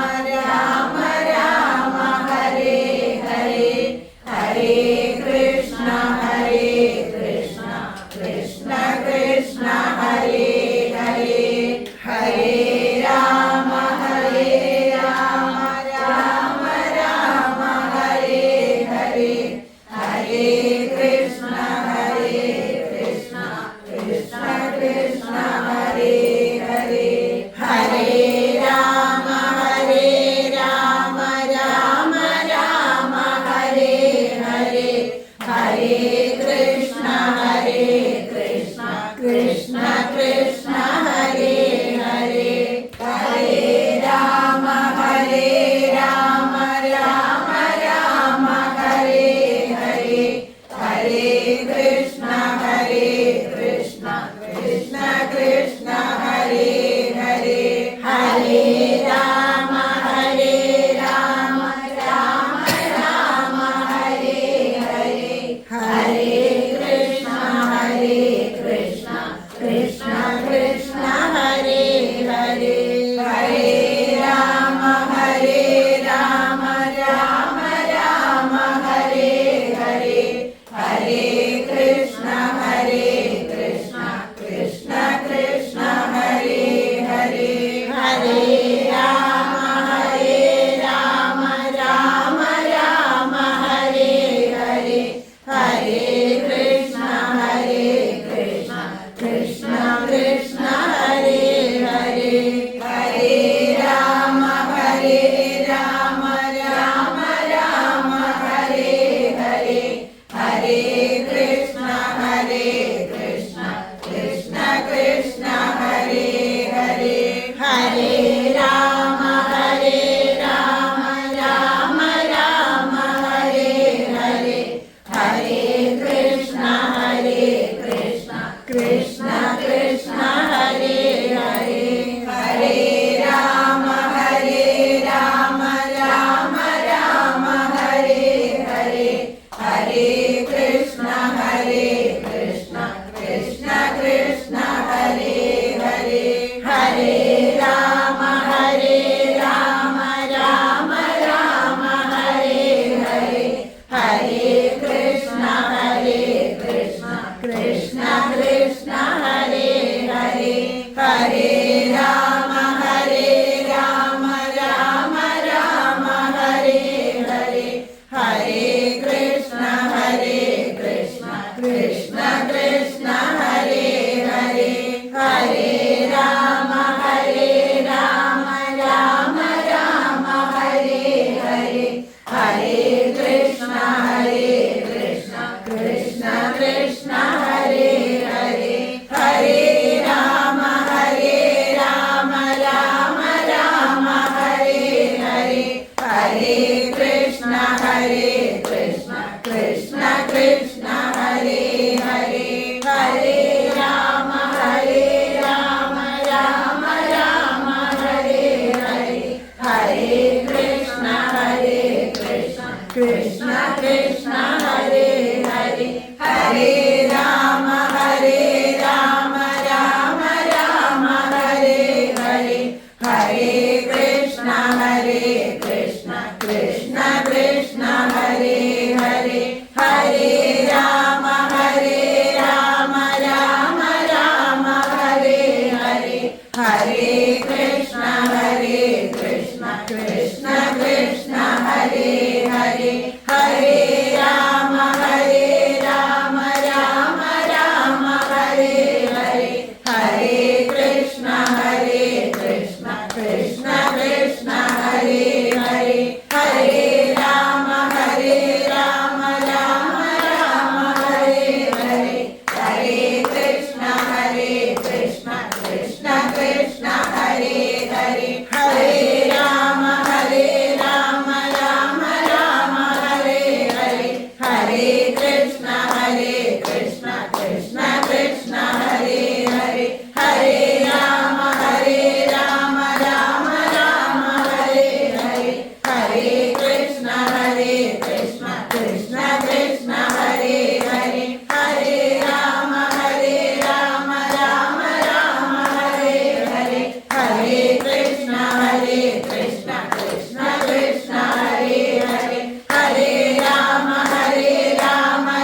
ഹരേ കൃഷ്ണ കൃഷ്ണ കൃഷ്ണ ഹരേ ഹരേ ഹരേ രാമ രാമ രാമ ഹരേ ഹരേ ഹരേ കൃഷ്ണ കൃഷ്ണ കൃഷ്ണ ഹരേ ഹരേ ഹരേ രാമ രാമ രാമ ഹരേ ഹരേ ഹരേ കൃഷ്ണ കൃഷ്ണ കൃഷ്ണ ഹരേ ഹരേ ഹരേ രാമ രാമ രാമ ഹരേ ഹരേ ഹരേ കൃഷ്ണ കൃഷ്ണ കൃഷ്ണ ഹരേ ഹരേ ഹരേ രാമ രാമ രാമ ഹരേ ഹരേ ഹരേ കൃഷ്ണ കൃഷ്ണ കൃഷ്ണ ഹരേ ഹരേ ഹരേ രാമ രാമ രാമ ഹരേ ഹരേ ഹരേ കൃഷ്ണ കൃഷ്ണ കൃഷ്ണ ഹരേ ഹരേ ഹരേ രാമ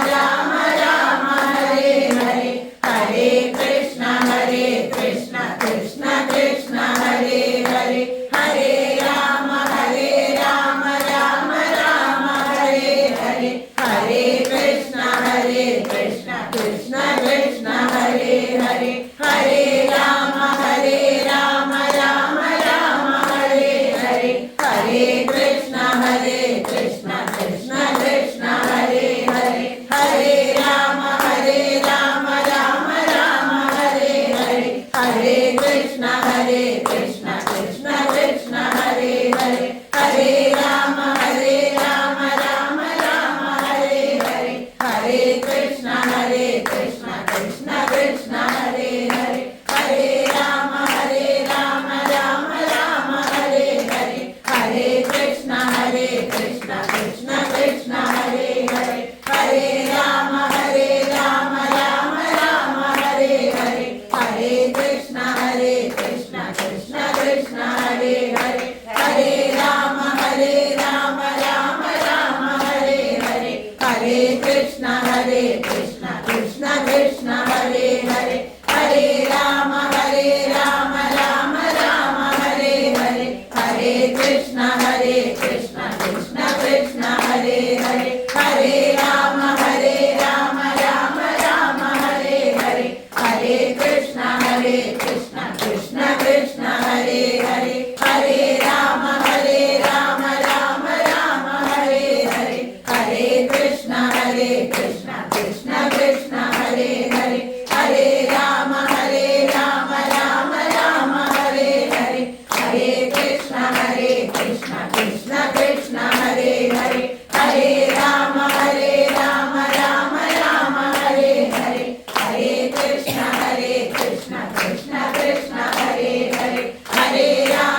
രാമ രാമ ഹരേ ഹരേ ഹരേ കൃഷ്ണ കൃഷ്ണ കൃഷ്ണ ഹരേ ഹരേ ഹരേ രാമ രാമ രാമ ഹരേ ഹരേ ഹരേ കൃഷ്ണ കൃഷ്ണ കൃഷ്ണ ഹരേ ഹരേ ഹരേ രാമ രാമ രാമ ഹരേ ഹരേ ഹരേ കൃഷ്ണ കൃഷ്ണ കൃഷ്ണ ഹരേ ഹരേ ഹരേ രാമ രാമ രാമ ഹരേ ഹരേ ഹരേ കൃഷ്ണ കൃഷ്ണ കൃഷ്ണ ഹരേ ഹരേ ഹരേ രാമ രാമ രാമ ഹരേ ഹരേ ഹരേ കൃഷ്ണ കൃഷ്ണ കൃഷ്ണ ഹരേ ഹരേ ഹരേ രാമ രാമ രാമ ഹരേ ഹരേ ഹരേ കൃഷ്ണ കൃഷ്ണ കൃഷ്ണ ഹരേ ഹരേ ഹരേ രാമ രാമ രാമ ഹരേ ഹരേ ഹരേ കൃഷ്ണ കൃഷ്ണ കൃഷ്ണ ഹരേ ഹരേ ഹരേ രാമ രാമ രാമ ഹരേ ഹരേ ഹരേ കൃഷ്ണ കൃഷ്ണ കൃഷ്ണ ഹരേ ഹരേ ഹരേ രാമ രാമ രാമ ഹരേ ഹരേ ഹരേ കൃഷ്ണ കൃഷ്ണ കൃഷ്ണ ഹരേ ഹരേ ഹരേ രാമ രാമ രാമ ഹരേ ഹരേ ഹരേ കൃഷ്ണ കൃഷ്ണ കൃഷ്ണ ഹരേ ഹരേ ഹരേ രാമ രാമ രാമ ഹരേ ഹരേ ഹരേ കൃഷ്ണ കൃഷ്ണ കൃഷ്ണ ഹരേ ഹരേ ഹരേ രാമ രാമ രാമ ഹരേ ഹരേ ഹരേ കൃഷ്ണ കൃഷ്ണ കൃഷ്ണ ഹരേ ഹരേ ഹരേ രാമ രാമ രാമ ഹരേ ഹരേ ഹരേ കൃഷ്ണ കൃഷ്ണ കൃഷ്ണ ഹരേ ഹരേ ഹരേ രാമ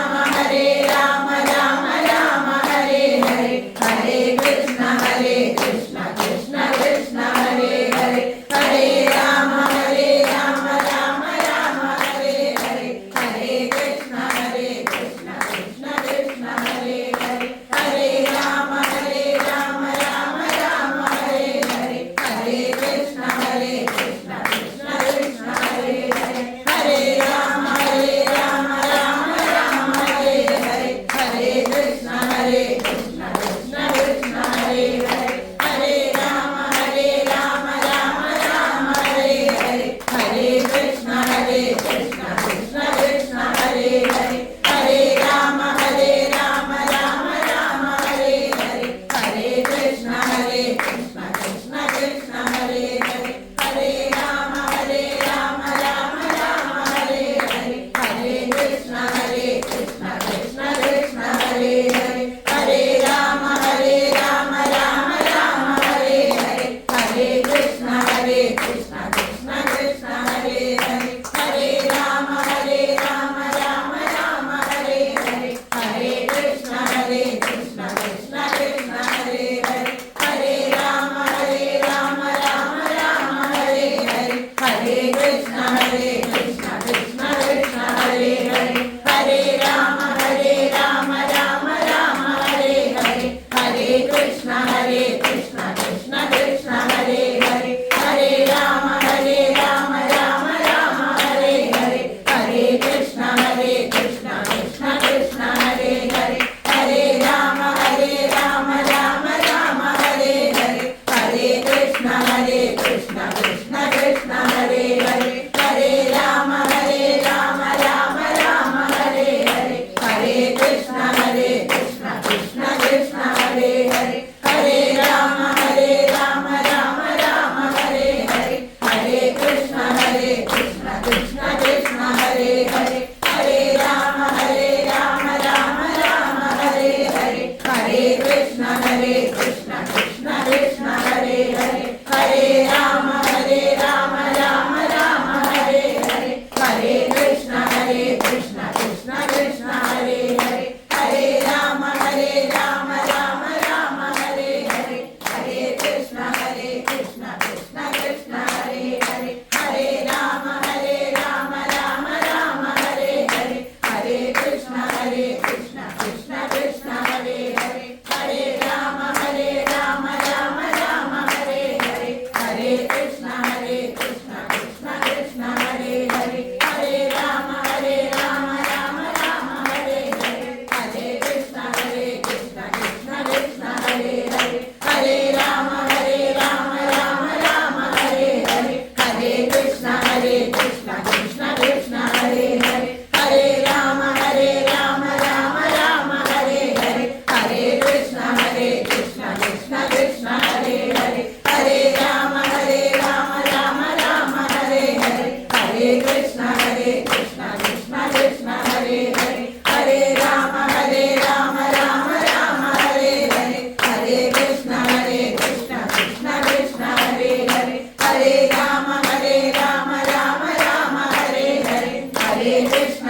കൃഷ്ണ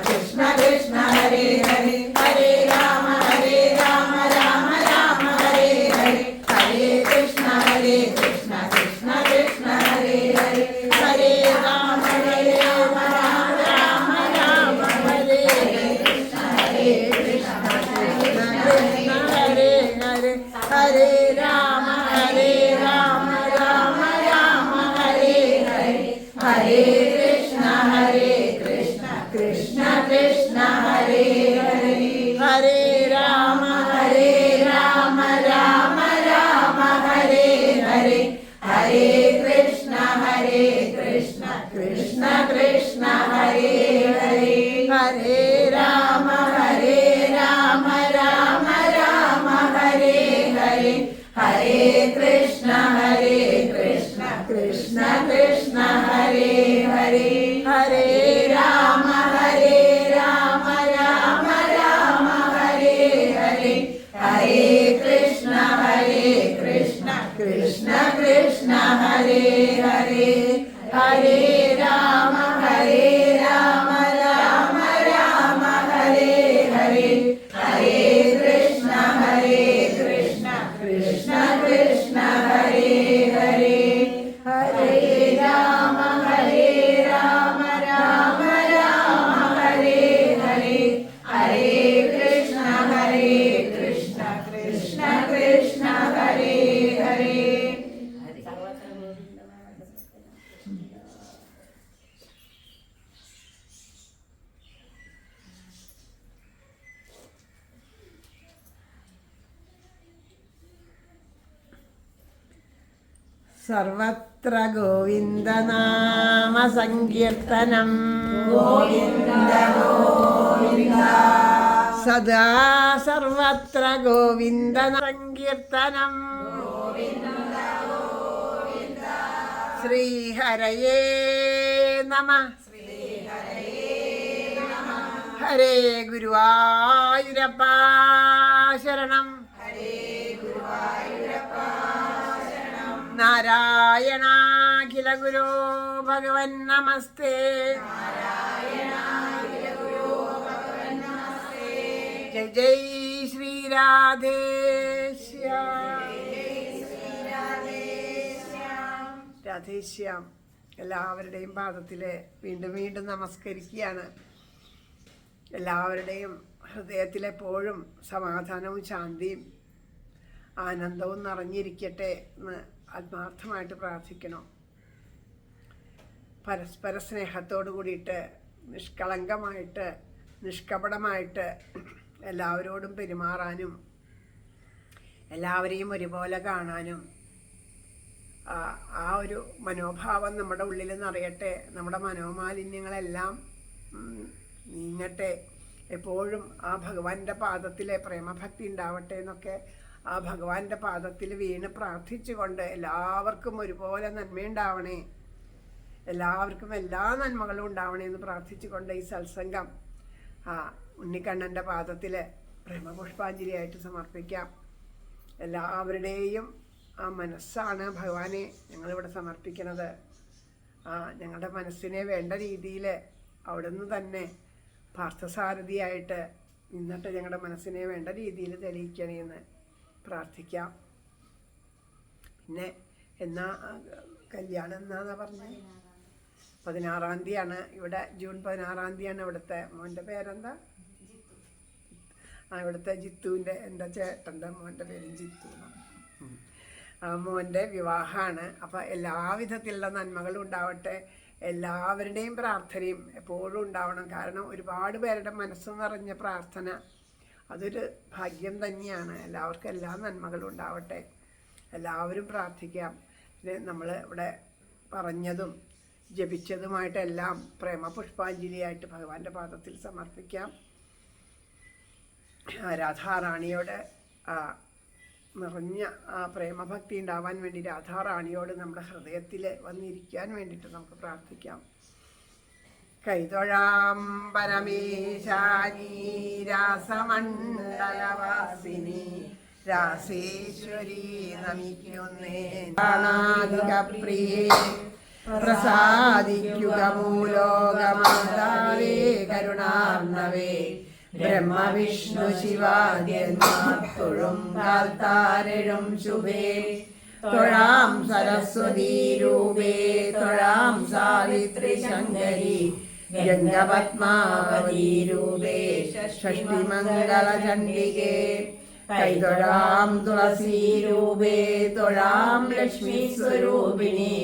കൃഷ്ണ കൃഷ്ണ ഹരേ ഹരേ ഹരേ രാമ രാമ രാമ ഹരേ ഹരേ ഹരേ കൃഷ്ണ കൃഷ്ണ കൃഷ്ണ ഹരേ ഹരേ ഹരേ രാമ രാമ രാമ ഹരേ ഹരേ കൃഷ്ണ കൃഷ്ണ കൃഷ്ണ ഹരേ ഹരേ ഹരേ രാമ രാമ രാമ ഹരേ ഹരേ ഹരേ കൃഷ്ണ കൃഷ്ണ കൃഷ്ണ ഹരേ ഹരേ ഹരേ രാമ രാമ രാമ ഹരേ ഹരേ ഹരേ കൃഷ്ണ കൃഷ്ണ കൃഷ്ണ ഹരേ ഹരേ ഹരേ രാമ രാമ രാമ ഹരേ ഹരേ ഹരേ കൃഷ്ണ കൃഷ്ണ കൃഷ്ണ ഹരേ ഹരേ ഹരേ രാമ രാമ രാമ ഹരേ ഹരേ ഹരേ കൃഷ്ണ കൃഷ്ണ കൃഷ്ണ ഹരേ ഹരേ ഹരേ രാമ രാമ രാമ ഹരേ ഹരേ ഹരേ കൃഷ്ണ കൃഷ്ണ കൃഷ്ണ ഹരേ ഹരേ ഹരേ രാമ രാമ രാമ ഹരേ ഹരേ ഹരേ കൃഷ്ണ കൃഷ്ണ കൃഷ്ണ ഹരേ ഹരേ സർവത്ര ഗോവിന്ദനാമ സങ്കീർത്തനം ഗോവിന്ദ ഗോവിന്ദ സദാ സർവത്ര ഗോവിന്ദ സങ്കീർത്തനം ശ്രീഹരയേ നമ ഹരേ ഗുരുവായൂരപ്പ ശരണം നാരായണാഖില ഗുരോ ഭഗവൻ നമസ്തേ ജയ് ജയ് രാധേശ്യാം. എല്ലാവരുടെയും പാദത്തില് വീണ്ടും വീണ്ടും നമസ്കരിക്കുകയാണ്. എല്ലാവരുടെയും ഹൃദയത്തിലെപ്പോഴും സമാധാനവും ശാന്തിയും ആനന്ദവും നിറഞ്ഞിരിക്കട്ടെ എന്ന് ആത്മാർത്ഥമായിട്ട് പ്രാർത്ഥിക്കണം. പരസ്പര സ്നേഹത്തോടു കൂടിയിട്ട് നിഷ്കളങ്കമായിട്ട് നിഷ്കപടമായിട്ട് എല്ലാവരോടും പെരുമാറാനും എല്ലാവരെയും ഒരുപോലെ കാണാനും ആ ഒരു മനോഭാവം നമ്മുടെ ഉള്ളിൽ നിറയട്ടെ. നമ്മുടെ മനോമാലിന്യങ്ങളെല്ലാം നീങ്ങട്ടെ. എപ്പോഴും ആ ഭഗവാന്റെ പാദത്തിലെ പ്രേമഭക്തി ഉണ്ടാവട്ടെ എന്നൊക്കെ ആ ഭഗവാന്റെ പാദത്തിൽ വീണ് പ്രാർത്ഥിച്ചുകൊണ്ട് എല്ലാവർക്കും ഒരുപോലെ നന്മയുണ്ടാവണേ, എല്ലാവർക്കും എല്ലാ നന്മകളും ഉണ്ടാവണേ എന്ന് പ്രാർത്ഥിച്ചുകൊണ്ട് ഈ സത്സംഗം ഉണ്ണിക്കണ്ണൻ്റെ പാദത്തിൽ പ്രേമപുഷ്പാഞ്ജലിയായിട്ട് സമർപ്പിക്കാം. എല്ലാവരുടെയും ആ മനസ്സാണ് ഭഗവാനെ ഞങ്ങളിവിടെ സമർപ്പിക്കുന്നത്. ഞങ്ങളുടെ മനസ്സിനെ വേണ്ട രീതിയിൽ അവിടുന്ന് തന്നെ പാർത്ഥസാരഥിയായിട്ട് നിന്നിട്ട് ഞങ്ങളുടെ മനസ്സിനെ വേണ്ട രീതിയിൽ തെളിയിക്കണേന്ന് പ്രാർത്ഥിക്കാം. പിന്നെ കല്യാണം എന്നാന്നാ പറഞ്ഞത്? 16-ാം തീയതിയാണ് ഇവിടെ. ജൂൺ 16-ാം തീയതിയാണ് ഇവിടുത്തെ. മോൻ്റെ പേരെന്താ? ഇവിടുത്തെ ജിത്തുവിൻ്റെ, എൻ്റെ ചേട്ടൻ്റെ മോൻ്റെ പേരും ജിത്തു. മോൻ്റെ വിവാഹമാണ്. അപ്പം എല്ലാവിധത്തിലുള്ള നന്മകളും ഉണ്ടാവട്ടെ. എല്ലാവരുടെയും പ്രാർത്ഥനയും എപ്പോഴും ഉണ്ടാവണം. കാരണം ഒരുപാട് പേരുടെ മനസ്സ് നിറഞ്ഞ പ്രാർത്ഥന അതൊരു ഭാഗ്യം തന്നെയാണ്. എല്ലാവർക്കും എല്ലാ നന്മകളും ഉണ്ടാവട്ടെ. എല്ലാവരും പ്രാർത്ഥിക്കാം. നമ്മൾ ഇവിടെ പറഞ്ഞതും ജപിച്ചതുമായിട്ടെല്ലാം പ്രേമപുഷ്പാഞ്ജലിയായിട്ട് ഭഗവാന്റെ പാദത്തിൽ സമർപ്പിക്കാം. രാധാറാണിയോട് നിറഞ്ഞ ആ പ്രേമഭക്തി ഉണ്ടാവാൻ വേണ്ടി രാധാറാണിയോട് നമ്മുടെ ഹൃദയത്തിൽ വന്നിരിക്കാൻ വേണ്ടിയിട്ട് നമുക്ക് പ്രാർത്ഥിക്കാം. കൈതൊഴാം പരമേശാനി രാസമണ്ഡലവാസിനി രാസേശ്വരി നമിക്കുന്നേ. പ്രിയേ പ്രസാദിക്കുക മൂലോകമാതാവേ കരുണാർണവേ. ബ്രഹ്മവിഷ്ണു ശിവാദ്യന്മാർ തൊഴും കാൽത്താരഴും ശുഭേ. തൊഴാം സരസ്വതീ രൂപേ തൊഴാം സാവിത്രി ശങ്കരി. ഗംഗപത്മാവതീ രൂപേ ഷഷ്ടിമംഗളചണ്ഡികേ. കൈതൊഴാം തുളസീ രൂപേ തൊഴാം ലക്ഷ്മീ സ്വരൂപിണി.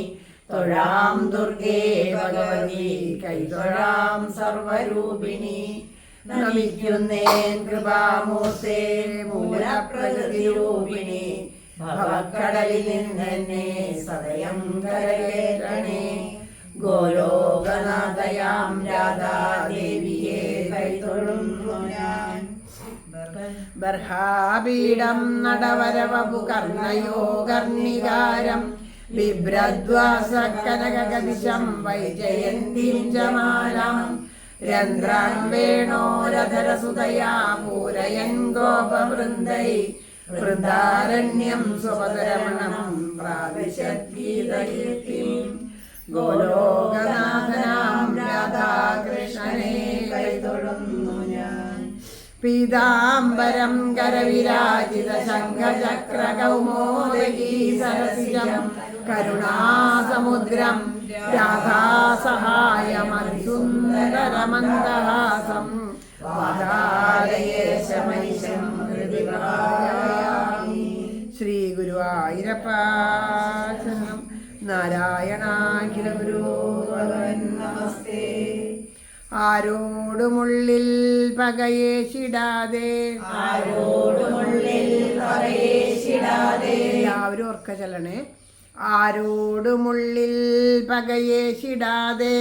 തൊഴാം ദുർഗേ ഭഗവതി കൈതൊഴാം സർവരൂപിണി. നമിക്കുന്നേൻ കൃപാമൂർത്തേ മൂലപ്രകൃതി രൂപിണി. ഭവക്കടലിൽ നിന്നെന്നെ സദയം കരകേറ്റണേ. ഗോലോകനാഥയാം രാധാദേവിയെ കൈതൊഴുന്നു ഞാൻ. ബർഹാപീഠം നടവരവപു കർണയോഗർണികാരം. ബിഭ്രദ്വാസകനകകദിശം വൈജയന്തിം ജമാലാം. രന്ധ്രാൻ വേണോരധരസുതയാ പൂരയൻ ഗോപവൃന്ദൈ. വൃന്ദാരണ്യം സ്വപദരമണം പ്രാവിശദ്ഗീതകീർത്തിം. ഗോലോകനാഥനാം രാധാകൃഷ്ണനെ കൈതൊഴുന്നു ഞാൻ. പീതാംബരം കരവിരാജിത ശംഖചക്ര കൗമോദഗീ സരസിജം. കരുണാസമുദ്രം രാധാസഹായമതിസുന്ദരമന്ദഹാസം. വാതാലയേശമനിശം ഹൃദി ഭാവയാമി. ശ്രീ ഗുരുവായൂരപ്പ ശരണം. നാരായണാഖില ഗുരു നമസ്തേ. ആരോടുമുള്ളിൽ പകയേശിടാതെ. ആരോടുമുള്ളിൽ പകയേശിടാതെ. എല്ലാവരും ഓർക്ക ചൊല്ലണേ. ആരോടുമുള്ളിൽ പകയേശിടാതെ.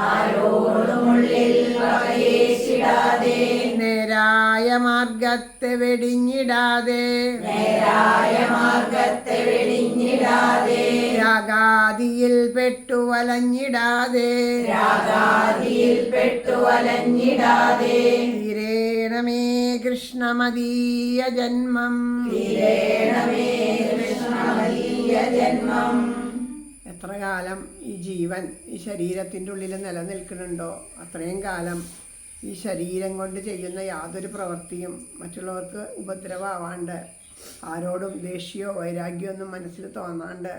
ആരോടുമുള്ളിൽ പകയേശിടാതെ. നേരായ മാർഗത്തെ വെടിഞ്ഞിടാതെ. നേരായ മാർഗത്തെ വെടിഞ്ഞിടാതെ. രാഗാദിയിൽ പെട്ടുവലഞ്ഞിടാതെ. രാഗാദിയിൽ പെട്ടുവലഞ്ഞിടാതെ. തീരേണമേ കൃഷ്ണമദീയ ജന്മം. തീരേണമേ കൃഷ്ണമദീയ ജന്മം. എത്ര കാലം ഈ ജീവൻ ഈ ശരീരത്തിൻ്റെ ഉള്ളിൽ നിലനിൽക്കുന്നുണ്ടോ അത്രയും കാലം ഈ ശരീരം കൊണ്ട് ചെയ്യുന്ന യാതൊരു പ്രവൃത്തിയും മറ്റുള്ളവർക്ക് ഉപദ്രവമാവാണ്ട്, ആരോടും ദേഷ്യമോ വൈരാഗ്യമോ ഒന്നും മനസ്സിൽ തോന്നാണ്ട്,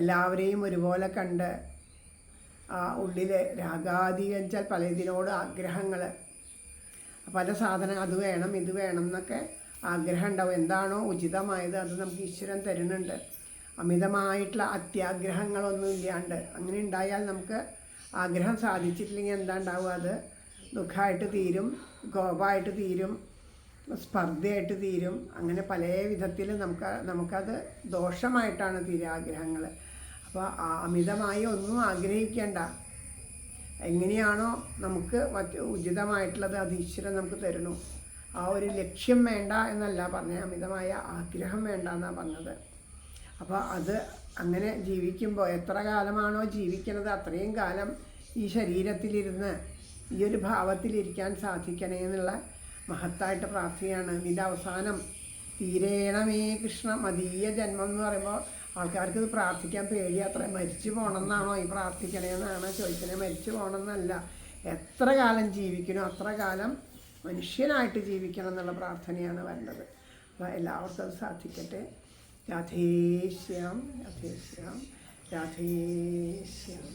എല്ലാവരെയും ഒരുപോലെ കണ്ട് ആ ഉള്ളിൽ രാഗാദികം വെച്ചാൽ പല ഇതിനോട് ആഗ്രഹങ്ങൾ, പല സാധനം അത് വേണം ഇത് വേണം എന്നൊക്കെ ആഗ്രഹം ഉണ്ടാവും. എന്താണോ ഉചിതമായത് അത് നമുക്ക് ഈശ്വരൻ തരുന്നുണ്ട്. അമിതമായിട്ടുള്ള അത്യാഗ്രഹങ്ങളൊന്നും ഇല്ലാണ്ട് അങ്ങനെ ഉണ്ടായാൽ നമുക്ക് ആഗ്രഹം സാധിച്ചിട്ടില്ലെങ്കിൽ എന്താ ഉണ്ടാവുക, അത് ദുഃഖമായിട്ട് തീരും, കോപമായിട്ട് തീരും, സ്പർദ്ധയായിട്ട് തീരും. അങ്ങനെ പല വിധത്തിൽ നമുക്കത് ദോഷമായിട്ടാണ് തീരുക ആഗ്രഹങ്ങൾ. അപ്പോൾ അമിതമായി ഒന്നും ആഗ്രഹിക്കേണ്ട. എങ്ങനെയാണോ നമുക്ക് ഉചിതമായിട്ടുള്ളത് അത് ഈശ്വരൻ നമുക്ക് തരുന്നു. ആ ഒരു ലക്ഷ്യം വേണ്ട എന്നല്ല പറഞ്ഞത്, അമിതമായ ആഗ്രഹം വേണ്ട എന്നാണ് പറഞ്ഞത്. അപ്പോൾ അത് അങ്ങനെ ജീവിക്കുമ്പോൾ എത്ര കാലമാണോ ജീവിക്കുന്നത് അത്രയും കാലം ഈ ശരീരത്തിലിരുന്ന് ഈ ഒരു ഭാവത്തിലിരിക്കാൻ സാധിക്കണേ എന്നുള്ള മഹത്തായിട്ട് പ്രാർത്ഥനയാണ്. ഇതിൻ്റെ അവസാനം തീരേണമേ കൃഷ്ണ മദീയ ജന്മം എന്ന് പറയുമ്പോൾ ആൾക്കാർക്ക് ഇത് പ്രാർത്ഥിക്കാൻ പേടി. അത്ര മരിച്ചു പോകണമെന്നാണോ ഈ പ്രാർത്ഥിക്കണേന്നാണ് ചോദിക്കുന്നത്. മരിച്ചു പോകണമെന്നല്ല, എത്ര കാലം ജീവിക്കണോ അത്ര കാലം മനുഷ്യനായിട്ട് ജീവിക്കണം എന്നുള്ള പ്രാർത്ഥനയാണ് വേണ്ടത്. അപ്പോൾ എല്ലാവർക്കും അത് സാധിക്കട്ടെ. രാധേശ്യാം രാധേശ്യാം രാധേശ്യാം.